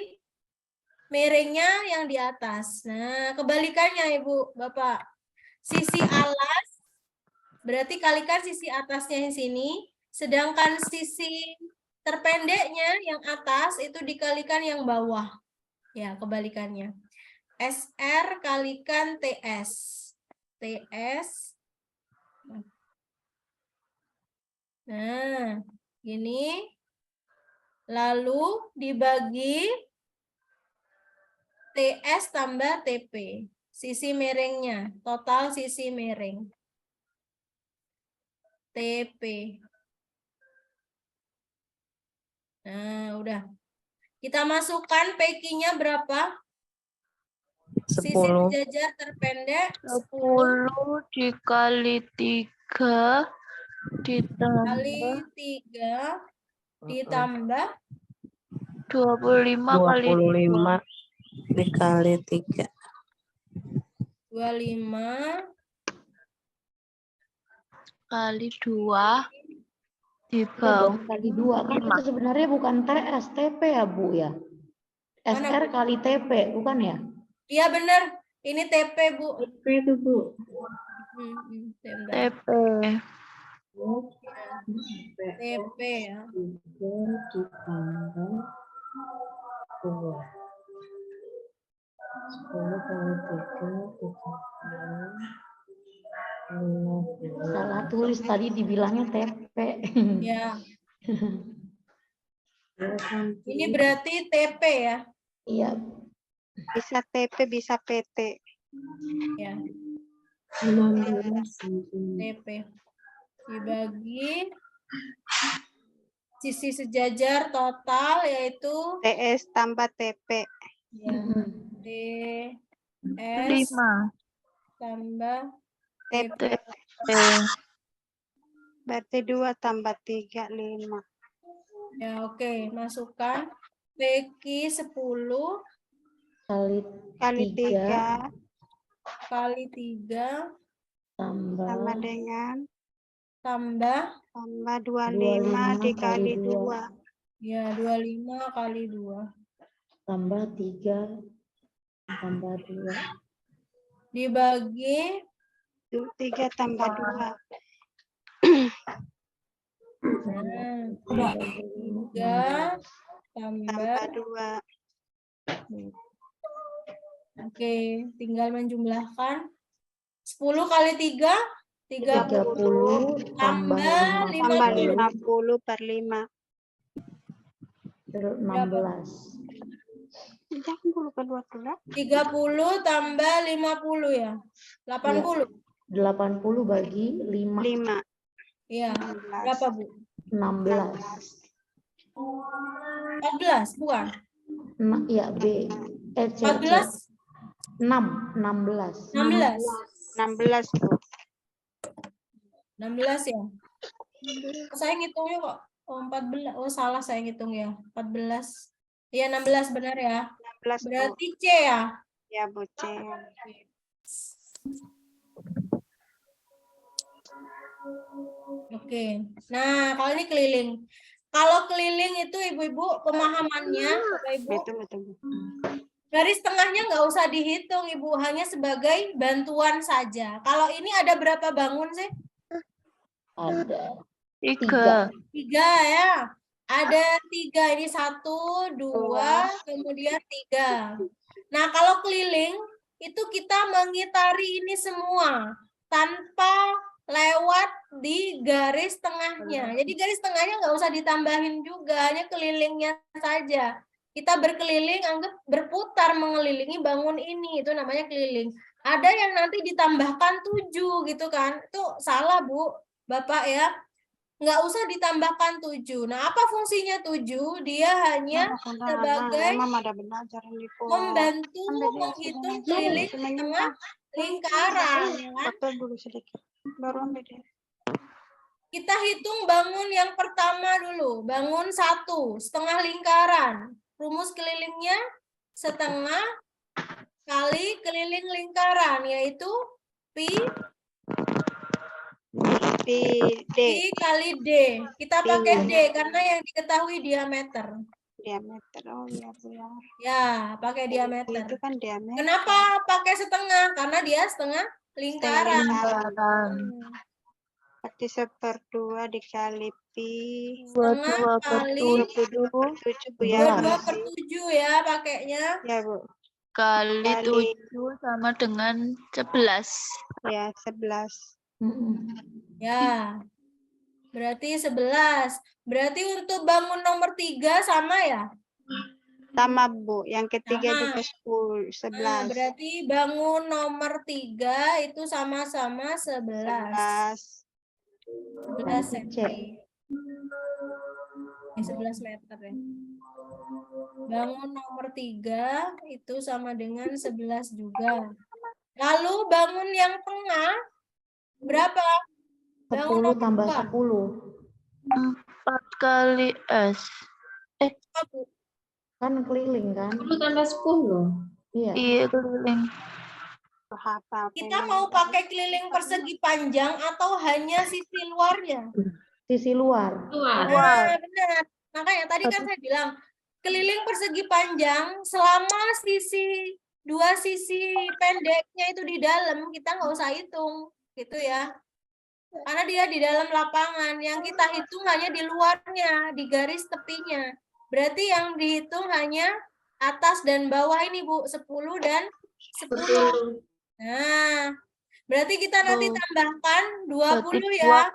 miringnya yang di atas. Nah, kebalikannya Ibu, Bapak. Sisi alas berarti kalikan sisi atasnya di sini, sedangkan sisi terpendeknya yang atas itu dikalikan yang bawah. Ya, kebalikannya. SR kalikan TS. TS. Nah, gini. Lalu dibagi TS tambah TP. Sisi miringnya. Total sisi miring. TP. Nah, udah. Kita masukkan PQ-nya berapa? Sisi 10. sejajar terpendek 10 dikali 3 kali 3 ditambah 25 kali 25 dikali 3. 25 kali 2 di Kita bawah kali 2 kan itu sebenarnya bukan TS, TP ya Bu ya. SR kali TP, bukan ya? Iya benar. Ini TP, Bu. TP itu Bu. Sebentar. TP. TP ya. 3 ditambah 2. 10 kali 3 Salah tulis tadi dibilangnya TP. Ya. Ini berarti TP ya? Iya. Bisa TP, bisa PT. Ya. 16 TP. Dibagi sisi sejajar total yaitu TS tambah TP. ya, TS 5 tambah TP. TP. Berarti 2 tambah 3, 5. Ya, oke. Masukkan PQ 10 Kali 3 kali 3 sama dengan tambah 25 dikali 2. ya 25 kali 2 Tambah 3 tambah 2. dibagi 3 tambah 2. 3 tambah 2. Oke, tinggal menjumlahkan 10 kali 3 30 tambah 50 per 5. 16. 30 per 20. 30 tambah 50 ya. 80. 80 bagi 5. 5. Iya. Berapa, Bu? 16. 14, bukan? Iya, B. C. 14. 16. 16, Bu. 16 ya. Saya ngitungnya kok 14. Oh, salah saya ngitung ya. 14. Iya, 16 benar ya. 16, Bu. Berarti C ya. Ya, Bu, C. Oke. Nah, kalau ini keliling. Kalau keliling itu Ibu-ibu pemahamannya, Bapak Ibu, Betul. garis tengahnya nggak usah dihitung Ibu, hanya sebagai bantuan saja. Kalau ini ada berapa bangun sih? Ada 3. 3 ya. Ada 3, ini 1, 2, kemudian 3. Nah, kalau keliling itu kita mengitari ini semua tanpa lewat di garis tengahnya. Jadi garis tengahnya nggak usah ditambahin juga, hanya kelilingnya saja. Kita berkeliling, anggap berputar mengelilingi bangun ini, itu namanya keliling. Ada yang nanti ditambahkan 7 gitu kan, itu salah Bu, Bapak ya. Nggak usah ditambahkan 7. Nah, apa fungsinya 7? Dia hanya sebagai membantu menghitung keliling di tengah lingkaran. Ya kan? Kita hitung bangun yang pertama dulu. Bangun 1, setengah lingkaran. Rumus kelilingnya setengah kali keliling lingkaran, yaitu Pi D. kali D. Kita pakai D karena yang diketahui diameter. Diameter. Oh iya, Bu ya. Ya, pakai diameter. Itu kan diameter. Kenapa pakai setengah? Karena dia setengah lingkaran. Berarti 1/2 dikali pi. Setengah kali 22/7 Bu ya. 22/7 ya pakainya. Ya Bu. Kali 7 sama dengan 11. Ya, 11. Ya. Berarti 11. Berarti untuk bangun nomor 3 sama ya? Sama Bu. Yang ketiga Sama. juga 11. Berarti bangun nomor 3 itu sama-sama 11. 11 cm. 11 meter ya. Bangun nomor 3 itu sama dengan 11 juga. Lalu bangun yang tengah berapa? 10 tambah 10. 4 kali S. Kan keliling kan? 10 tambah 10. Iya. Iya, keliling. Kita mau pakai keliling persegi panjang atau hanya sisi luarnya? Sisi luar. Nah, benar. Makanya tadi kan saya bilang, keliling persegi panjang selama dua sisi pendeknya itu di dalam, kita nggak usah hitung. Gitu ya. Karena dia di dalam lapangan, yang kita hitung hanya di luarnya, di garis tepinya. Berarti yang dihitung hanya atas dan bawah ini Bu, 10 dan 10. Nah, berarti kita nanti tambahkan 20 ya.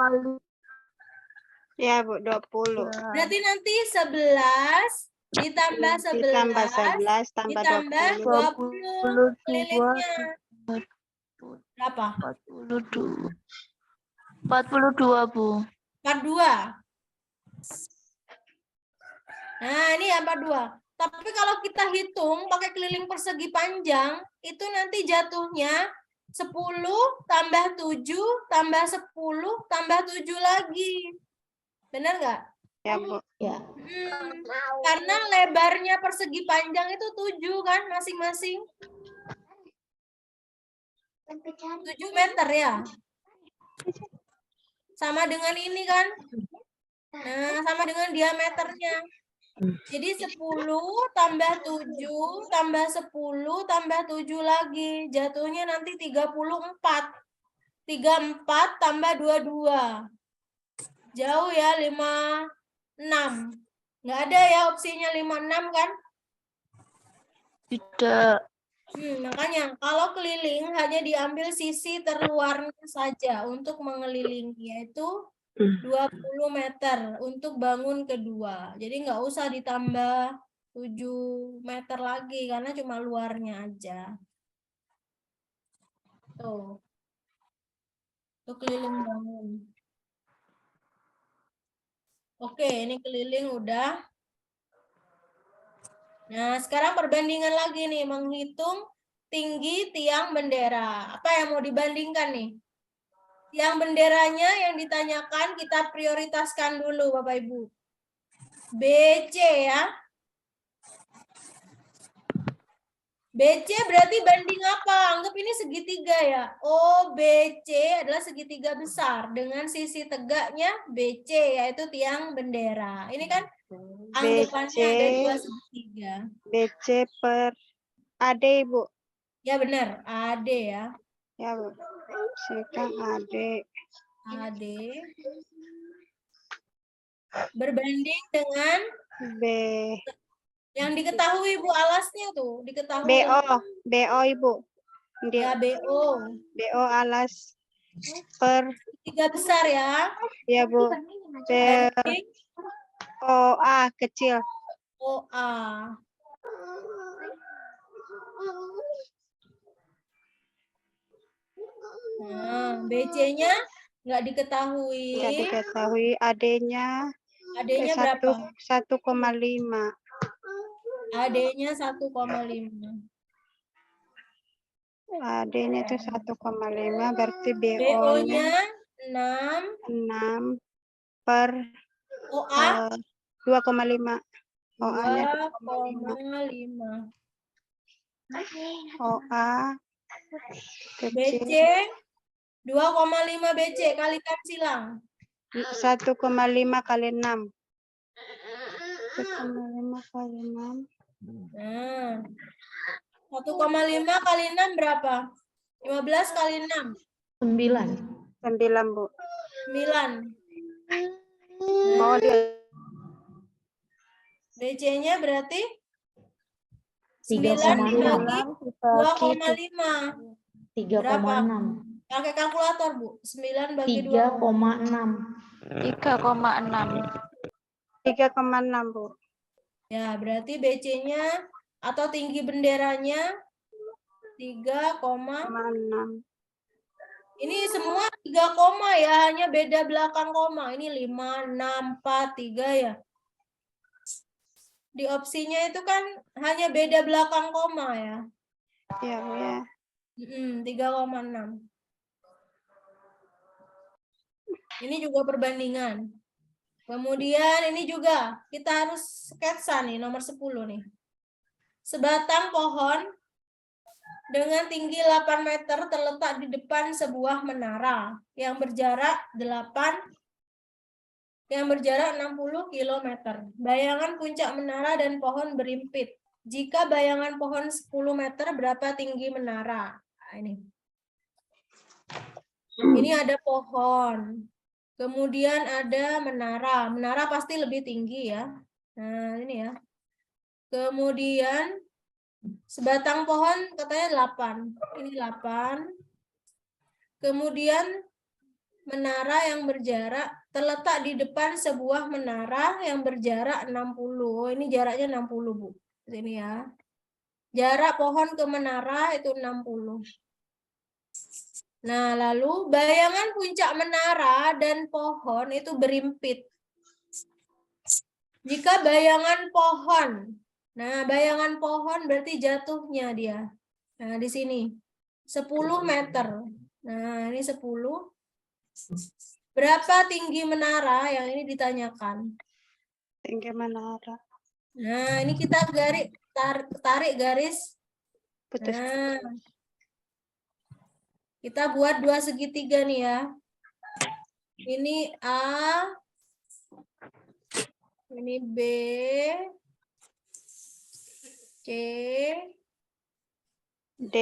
Ya Bu, 20. Berarti nanti 11 ditambah 11 ditambah 20 kelilingnya. Berapa? 42 Bu. 42. Nah, ini 42. Tapi kalau kita hitung pakai keliling persegi panjang, itu nanti jatuhnya 10 tambah 7 tambah 10 tambah 7 lagi. Benar nggak? Ya Bu. Ya. Karena lebarnya persegi panjang itu 7 kan masing-masing. 7 meter ya. Sama dengan ini kan. Nah, sama dengan diameternya. Jadi 10 tambah 7 tambah 10 tambah 7 lagi. Jatuhnya nanti 34. 34 tambah 22. Jauh ya, 56. Nggak ada ya opsinya 56 kan? Tidak. Makanya kalau keliling hanya diambil sisi terluarnya saja untuk mengelilingi, yaitu 20 meter untuk bangun kedua. Jadi nggak usah ditambah 7 meter lagi karena cuma luarnya aja. Tuh. Untuk keliling bangun. Oke, ini keliling udah. Nah, sekarang perbandingan lagi nih, menghitung tinggi tiang bendera. Apa yang mau dibandingkan nih? Tiang benderanya yang ditanyakan kita prioritaskan dulu Bapak Ibu. BC ya. BC berarti banding apa? Anggap ini segitiga ya. OBC adalah segitiga besar dengan sisi tegaknya BC yaitu tiang bendera. Ini kan anggapannya ada 2 segitiga. BC per AD Ibu. Ya benar, AD ya. Ya Bu. Sekarang AD. AD berbanding dengan B. yang diketahui Bu alasnya tuh, diketahui. BO Ibu. Ya BO. BO alas per 3 besar ya. Ya Bu. Per OA kecil. OA. Nah, BC-nya nggak diketahui. Nggak diketahui. AD-nya AD-nya berapa? 1,5. AD-nya 1,5. AD-nya itu 1,5 berarti BO-nya BO-nya 6. 6 per OA 2,5. OA-nya 2,5. 2,5. OA BC kecil 2,5 BC kalikan silang. 1,5 kali 6. 1,5 kali 6. Nah, 1,5 kali 6 berapa? 15 kali 6. 9. 9, Bu. 9. Oh, dia BC-nya berarti 9 3,6. dibagi 2,5. 3,6. Pakai kalkulator, Bu. 9 bagi 3,6. 3,6. 3,6, Bu. Ya, berarti BC-nya atau tinggi benderanya 3,6. Ini semua 3 koma ya, hanya beda belakang koma. Ini 5, 6, 4, 3 ya. Di opsinya itu kan hanya beda belakang koma ya. Iya, Bu ya. 3,6. Ini juga perbandingan. Kemudian ini juga kita harus sketsa nih nomor 10 nih. Sebatang pohon dengan tinggi 8 meter terletak di depan sebuah menara yang berjarak 60 km. Bayangan puncak menara dan pohon berimpit. Jika bayangan pohon 10 meter, berapa tinggi menara? Nah, ini ada pohon. Kemudian ada menara. Menara pasti lebih tinggi ya. Nah, ini ya. Kemudian sebatang pohon katanya 8. Ini 8. Kemudian menara yang berjarak terletak di depan sebuah menara yang berjarak 60. Ini jaraknya 60, Bu. Sini ya. Jarak pohon ke menara itu 60. Nah, lalu bayangan puncak menara dan pohon itu berimpit. Jika bayangan pohon, nah bayangan pohon berarti jatuhnya dia. Nah, di sini 10 meter. Nah, ini 10. Berapa tinggi menara yang ini ditanyakan? Tinggi menara. Nah, ini kita tarik garis. Putus. Nah, kita buat 2 segitiga nih ya. Ini A, ini B, C, D,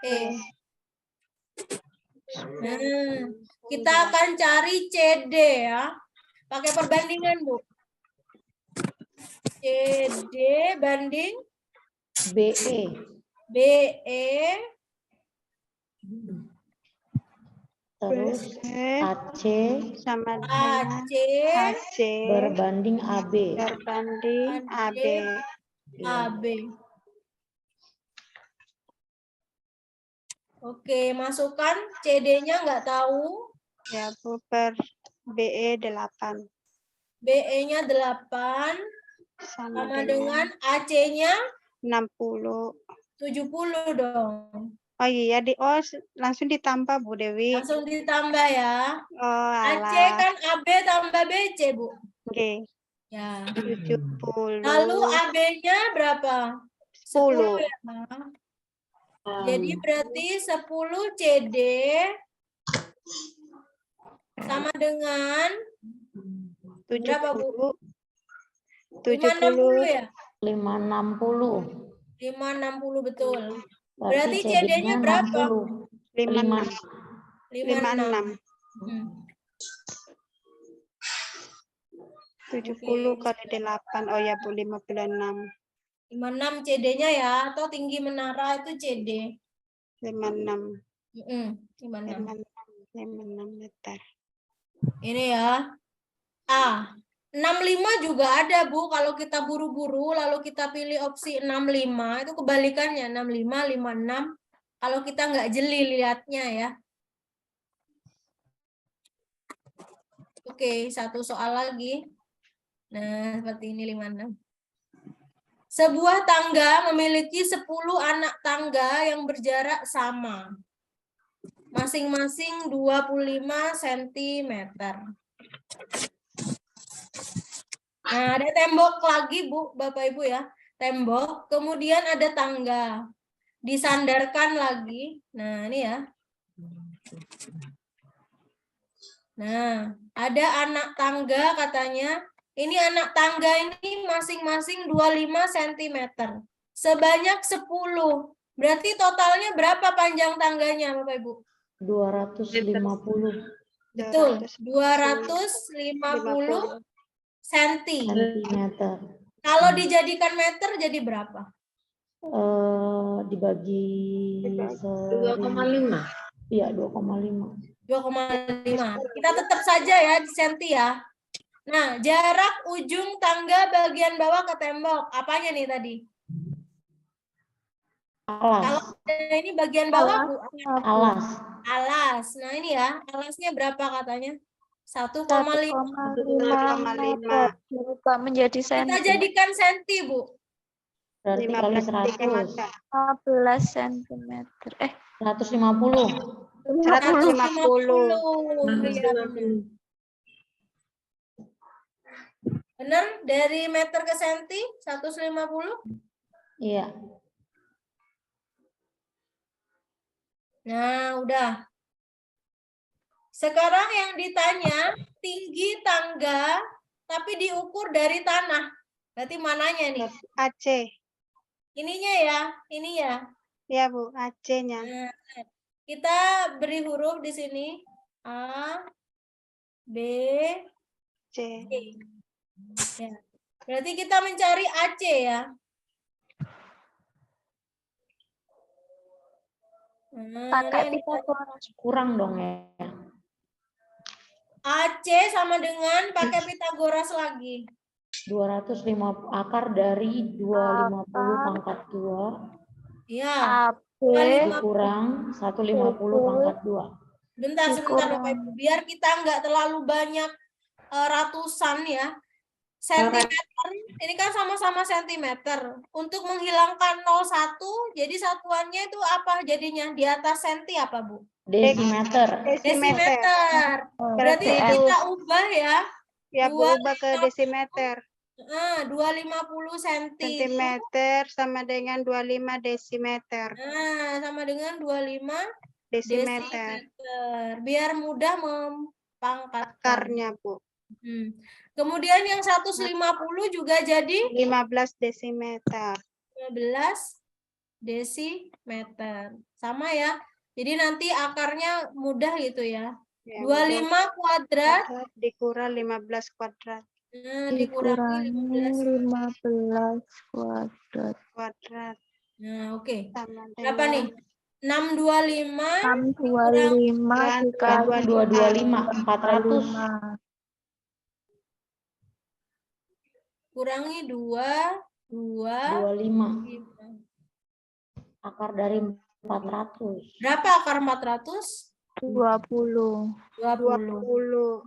E. Nah, kita akan cari CD ya. Pakai perbandingan, Bu. CD banding BE. BE. Terus AC sama dengan AC berbanding AB. berbanding AB. AB. Oke, masukkan CD-nya nggak tahu. Ya, Bu, per BE 8. BE-nya 8 sama dengan AC-nya 60. 70 dong. Oh iya, langsung ditambah, Bu Dewi. Langsung ditambah ya. Oh, AC alah. kan AB tambah BC, Bu. Oke. Ya. 70. Lalu AB-nya berapa? 10. Ya. Jadi berarti 10 CD sama dengan berapa, Bu? 560 ya? 560. 560 betul. Berarti Berarti CD-nya berapa? 56. 56. 70 kali 8. Oh ya, Bu, 56. 56 CD-nya ya, atau tinggi menara itu CD. 56. 56 meter. Ini ya. A. 65 juga ada, Bu. Kalau kita buru-buru lalu kita pilih opsi 65, itu kebalikannya 65, 56. kalau kita nggak jeli lihatnya ya. Oke, satu soal lagi. Nah, seperti ini 56. Sebuah tangga memiliki 10 anak tangga yang berjarak sama. Masing-masing 25 cm. Nah, ada tembok lagi, Bu, Bapak Ibu ya. Tembok, kemudian ada tangga. Disandarkan lagi. Nah, ini ya. Nah, ada anak tangga katanya. Ini anak tangga ini masing-masing 25 cm. Sebanyak 10. Berarti totalnya berapa panjang tangganya, Bapak Ibu? 250 Betul, 250 cm. Kalau dijadikan meter jadi berapa? Dibagi 2,5. Iya, 2,5. 2,5. Kita tetap saja ya di senti ya. Nah, jarak ujung tangga bagian bawah ke tembok. Apanya nih tadi? Kalau ini bagian bawah, Bu. Alas. Alas. Nah, ini ya. Alasnya berapa katanya? 1,5. 1,5 meter berubah menjadi Kita senti. jadikan senti, Bu. Berarti kali 100. 15 cm. 150. 150. Iya, benar. Benar? Dari meter ke senti 150? Iya. Nah, udah. Sekarang yang ditanya tinggi tangga tapi diukur dari tanah. Berarti mananya nih? AC. Ininya ya, ini ya. Ya, Bu, AC-nya. Nah, kita beri huruf di sini. A, B, C. Ya. Berarti kita mencari AC ya. Pakai Pitagoras. Kurang dong ya. AC sama dengan pakai Pitagoras lagi. 250 akar dari 250 pangkat 2. Iya. Kurang 150 pangkat 2. Bentar, sebentar Bapak Ibu. Biar kita nggak terlalu banyak ratusan ya. Sentimeter, ini kan sama-sama sentimeter. Untuk menghilangkan 01, jadi satuannya itu apa jadinya? Di atas senti apa, Bu? Desimeter. Desimeter. Berarti kita ubah ya. Ya, Bu, ubah ke desimeter. 250 Sentimeter sama dengan 25 desimeter. Nah, sama dengan 25 Desimeter. Biar mudah mempangkatkan. Akarnya, Bu. Kemudian yang 150 juga jadi 15 desimeter. 15 desimeter. Sama ya. Jadi nanti akarnya mudah gitu ya. 25 kuadrat dikurang 15 kuadrat. Dikurangi 15 kuadrat. Nah, oke. Berapa nih? 625 625 dikali 225 400. Kurangi 25. Akar dari 400. Berapa akar 400? 20. 20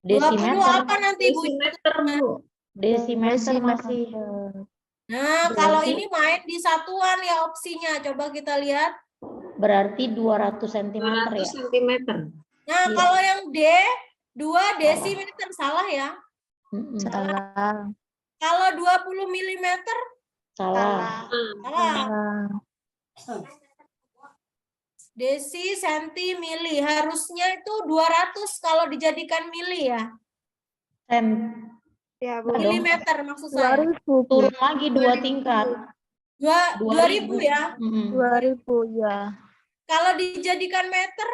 Desimeter. apa nanti, Bu? Desimeter masih. Nah, kalau ini main di satuan ya opsinya. Coba kita lihat. Berarti 200 cm ya? Nah, kalau yang D, 2 desimeter. Salah ya? Salah. Kalau 20 mm? Salah. Desi, senti, mili. Harusnya itu 200 kalau dijadikan mili ya. Ya, Bu. Milimeter maksud saya. 2000. Turun lagi 2 tingkat. 2000 ya. 2000 ya. Kalau dijadikan meter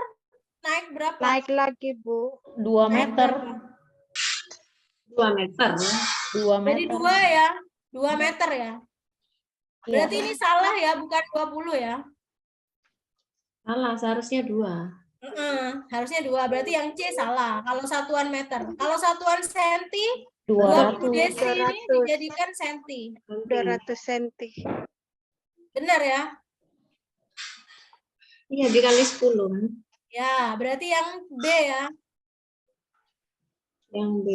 naik berapa? Naik lagi, Bu. 2 meter. 2 meter. 2 meter. Jadi 2 ya. 2 meter ya. Berarti ini salah ya, bukan 20 ya. Salah, seharusnya 2. Harusnya 2. Berarti yang C salah. Kalau satuan meter. Kalau satuan senti, 200 desi ini dijadikan senti. 200 senti. Benar ya? Iya, dikali 10 kan? Ya, berarti yang B ya. Yang B.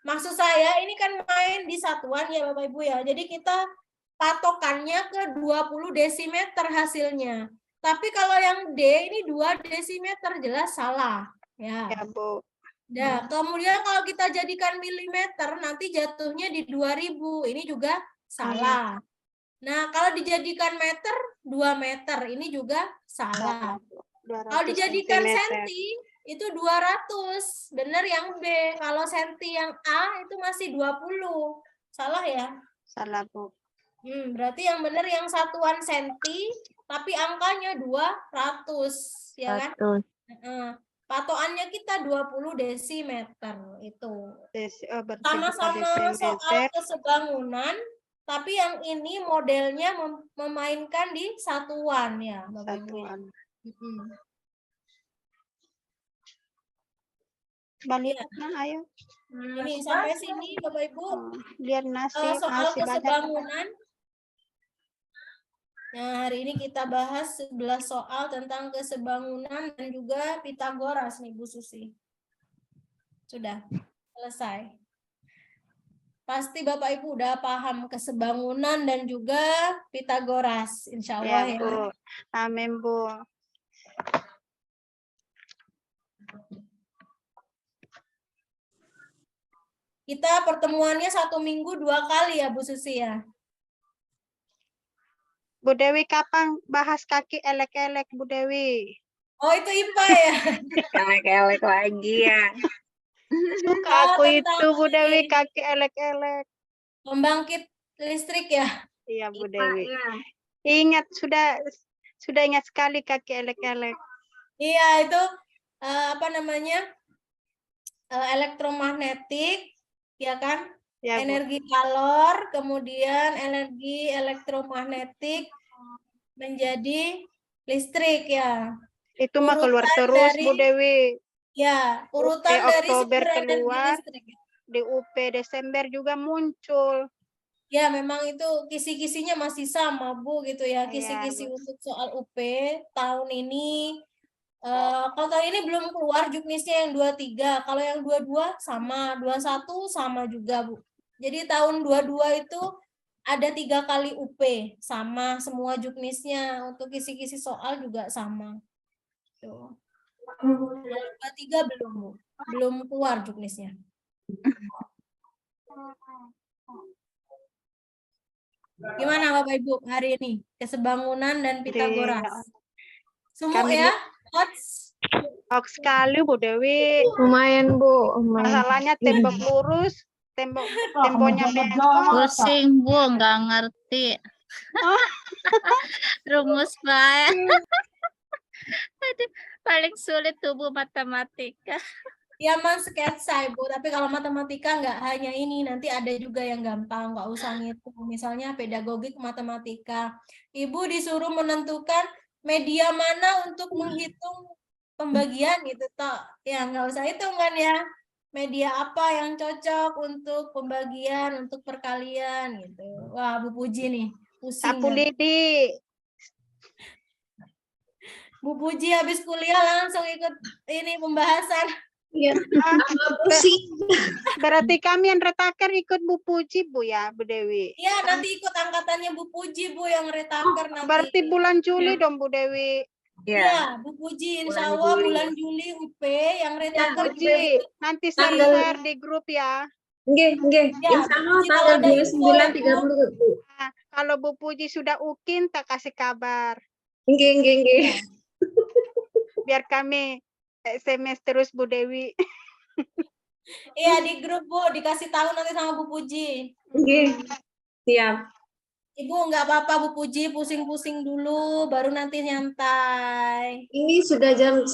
Maksud saya ini kan main di satuan ya Bapak Ibu ya. Jadi kita patokannya ke 20 desimeter hasilnya. Tapi kalau yang D ini 2 desimeter jelas salah. Ya. Ya, Bu. Nah, kemudian kalau kita jadikan milimeter nanti jatuhnya di 2000. Ini juga salah. Nah, kalau dijadikan meter 2 meter ini juga salah. Kalau 200 dijadikan sentimeter. senti itu 200. Benar yang B. Kalau senti yang A itu masih 20. Salah ya? Salah, Bu. Berarti yang benar yang satuan senti tapi angkanya 200 ya kan? Patokannya kita 20 desimeter itu. Berarti Sama-sama soal desimeter. kesebangunan, tapi yang ini modelnya memainkan di satuan ya, Bapak Ibu. Satuan. Balik, nah, ayo. Ini sampai sini Bapak Ibu. Biar nasi Soal masih banyak. kesebangunan. Nah, hari ini kita bahas 11 soal tentang kesebangunan dan juga Pitagoras nih Bu Susi. Sudah selesai. Pasti Bapak Ibu udah paham kesebangunan dan juga Pitagoras, insya Allah ya. Bu. Amin, Bu. Kita pertemuannya 1 minggu 2 kali ya Bu Susi ya. Bu Dewi kapan bahas kaki elek-elek, Bu Dewi? Oh, itu IPA ya? Elek-elek lagi ya. Suka aku itu, Bu Dewi, kaki elek-elek. Pembangkit listrik ya? Iya, Bu IPA, Dewi. ya. Ingat, sudah ingat sekali kaki elek-elek. Iya, itu apa namanya? Elektromagnetik, ya kan? Ya, Bu. Energi kalor, kemudian energi elektromagnetik menjadi listrik ya. Itu mah keluar terus, Bu Dewi. Ya, urutan dari Oktober sumber energi keluar, listrik. di UP Desember juga muncul. Ya, memang itu kisi-kisinya masih sama, Bu, gitu ya. Kisi-kisi Bu. untuk soal UP tahun ini. Kalau tahun ini belum keluar juknisnya yang 23. Kalau yang 22 sama, 21 sama juga, Bu. Jadi tahun 22 itu ada 3 kali UP, sama semua juknisnya. Untuk kisi-kisi soal juga sama. Tuh. Kalau 23 belum, Bu. Belum keluar juknisnya. Gimana Bapak Ibu hari ini? Kesebangunan dan Pitagoras. Semua ya? Hoax sekali, Bu Dewi. Lumayan, Bu. Masalahnya tembok lurus, temboknya bengkok. Pusing, Bu, nggak ngerti. Rumus baik. Aduh, paling sulit tuh Bu matematika. Ya mas sketsa Bu, tapi kalau matematika nggak hanya ini, nanti ada juga yang gampang, nggak usah ngitung. Misalnya pedagogik matematika. Ibu disuruh menentukan media mana untuk menghitung pembagian gitu toh. Ya nggak usah hitung kan ya. Media apa yang cocok untuk pembagian, untuk perkalian gitu. Wah, Bu Puji nih, pusing. Sapu lidi. Bu Puji habis kuliah langsung ikut ini pembahasan. Iya, pusing. Berarti kami yang retaker ikut Bu Puji, Bu ya, Bu Dewi. Iya, nanti ikut angkatannya Bu Puji, Bu, yang retaker nanti. Berarti bulan Juli dong, Bu Dewi. Iya, Bu Puji, insya Allah bulan Juli UP yang retaker. Puji, nanti share di grup ya. Nggih. Insya Allah tanggal 29 30, Bu. Nah, kalau Bu Puji sudah UKIN, tak kasih kabar. Nggih. Biar kami SMS terus Bu Dewi. Iya, di grup Bu, dikasih tahu nanti sama Bu Puji. Nggih. Siap. Ibu nggak apa-apa Bu Puji, pusing-pusing dulu, baru nanti nyantai. Ini sejak jam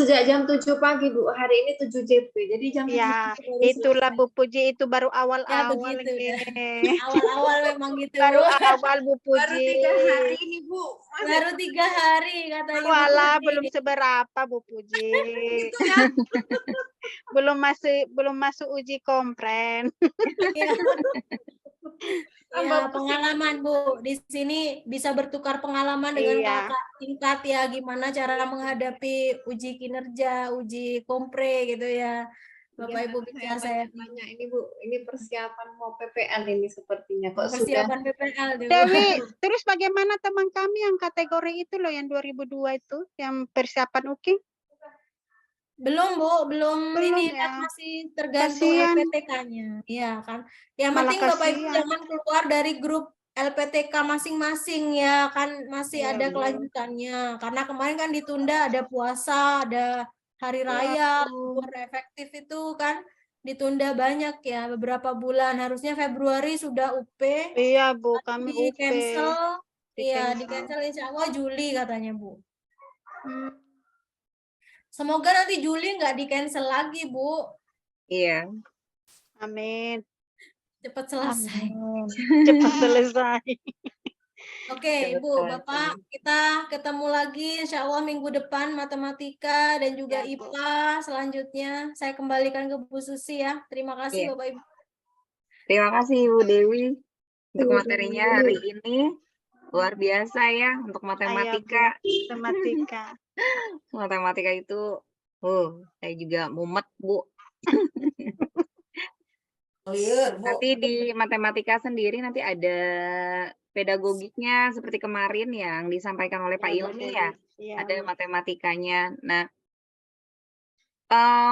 7 pagi, Bu. Hari ini 7 JP. Jadi jam 7 Ya, baru itulah selesai. Bu Puji, itu baru Ya awal-awal. begitu. Awal-awal memang gitu. Baru awal Bu Puji. Baru 3 hari ini, Bu. Baru 3 hari katanya. Bu Walah, Puji. belum seberapa Bu Puji. belum masuk uji kompren. Ya, pengalaman Bu. Di sini bisa bertukar pengalaman dengan Iya. kakak tingkat ya, gimana cara menghadapi uji kinerja, uji kompre gitu ya. Bapak Ibu bisa saya Tanya ini Bu, ini persiapan mau PPL ini sepertinya kok sudah. persiapan PPL deh, Bu. Dewi, terus bagaimana teman kami yang kategori itu loh yang 2002 itu yang persiapan UKI? Belum Bu, belum ini Belum kan ya. masih tergantung Kasihan. LPTK-nya. Iya kan. Yang Malah penting Bapak Ibu kasihan. jangan keluar dari grup LPTK masing-masing ya kan, masih Iya, ada Bu. kelanjutannya. Karena kemarin kan ditunda, ada puasa, ada hari raya, libur efektif itu kan ditunda banyak ya, beberapa bulan. Harusnya Februari sudah UP, Iya Bu, kami di UP. cancel. Iya, di Di-cancel. cancel insya Allah Juli katanya Bu. Hmm. Semoga nanti Juli nggak di cancel lagi Bu. Iya. Amin. Cepat selesai. Cepat selesai. Oke, Cepat Ibu, selesai. Bapak, kita ketemu lagi insya Allah minggu depan matematika dan juga Ya, Bu. IPA selanjutnya. Saya kembalikan ke Bu Susi ya. Terima kasih Iya. Bapak Ibu. Terima kasih Ibu Dewi untuk Bu materinya Dewi. hari ini. Luar biasa ya untuk Ayah, Bu. matematika. Matematika. Matematika itu, saya juga mumet, Bu. Nanti di matematika sendiri nanti ada pedagogiknya seperti kemarin yang disampaikan oleh Pak Ilmi ya. Iya. Ada matematikanya. Nah,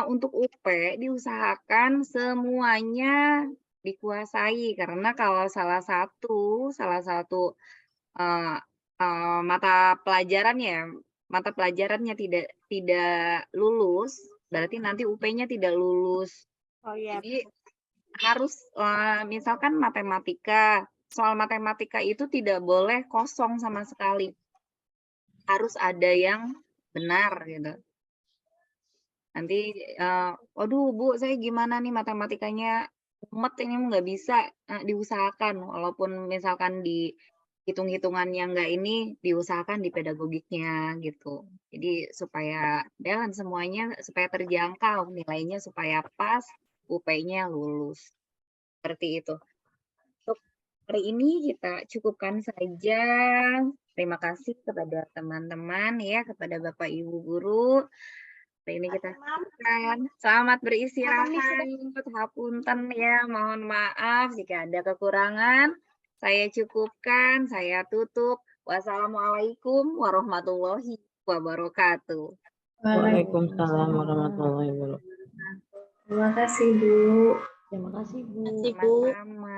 untuk UP diusahakan semuanya dikuasai karena kalau salah satu eh, mata pelajarannya tidak lulus, berarti nanti UP-nya tidak lulus. Oh iya. Jadi harus misalkan matematika, soal matematika itu tidak boleh kosong sama sekali. Harus ada yang benar gitu. Nanti, waduh Bu, saya gimana nih matematikanya mumet ini nggak bisa, diusahakan walaupun misalkan di hitung-hitungannya nggak ini, diusahakan di pedagogiknya gitu. Jadi supaya balance semuanya, supaya terjangkau nilainya supaya pas, UP-nya lulus. Seperti itu. Untuk hari ini kita cukupkan saja. Terima kasih kepada teman-teman ya, kepada Bapak Ibu guru. Hari ini kita cukupkan. Selamat beristirahat. Hapunten ya, mohon maaf jika ada kekurangan. Saya cukupkan, saya tutup. Wassalamualaikum warahmatullahi wabarakatuh. Waalaikumsalam warahmatullahi wabarakatuh. Terima kasih Bu. Terima kasih Bu. Sama-sama.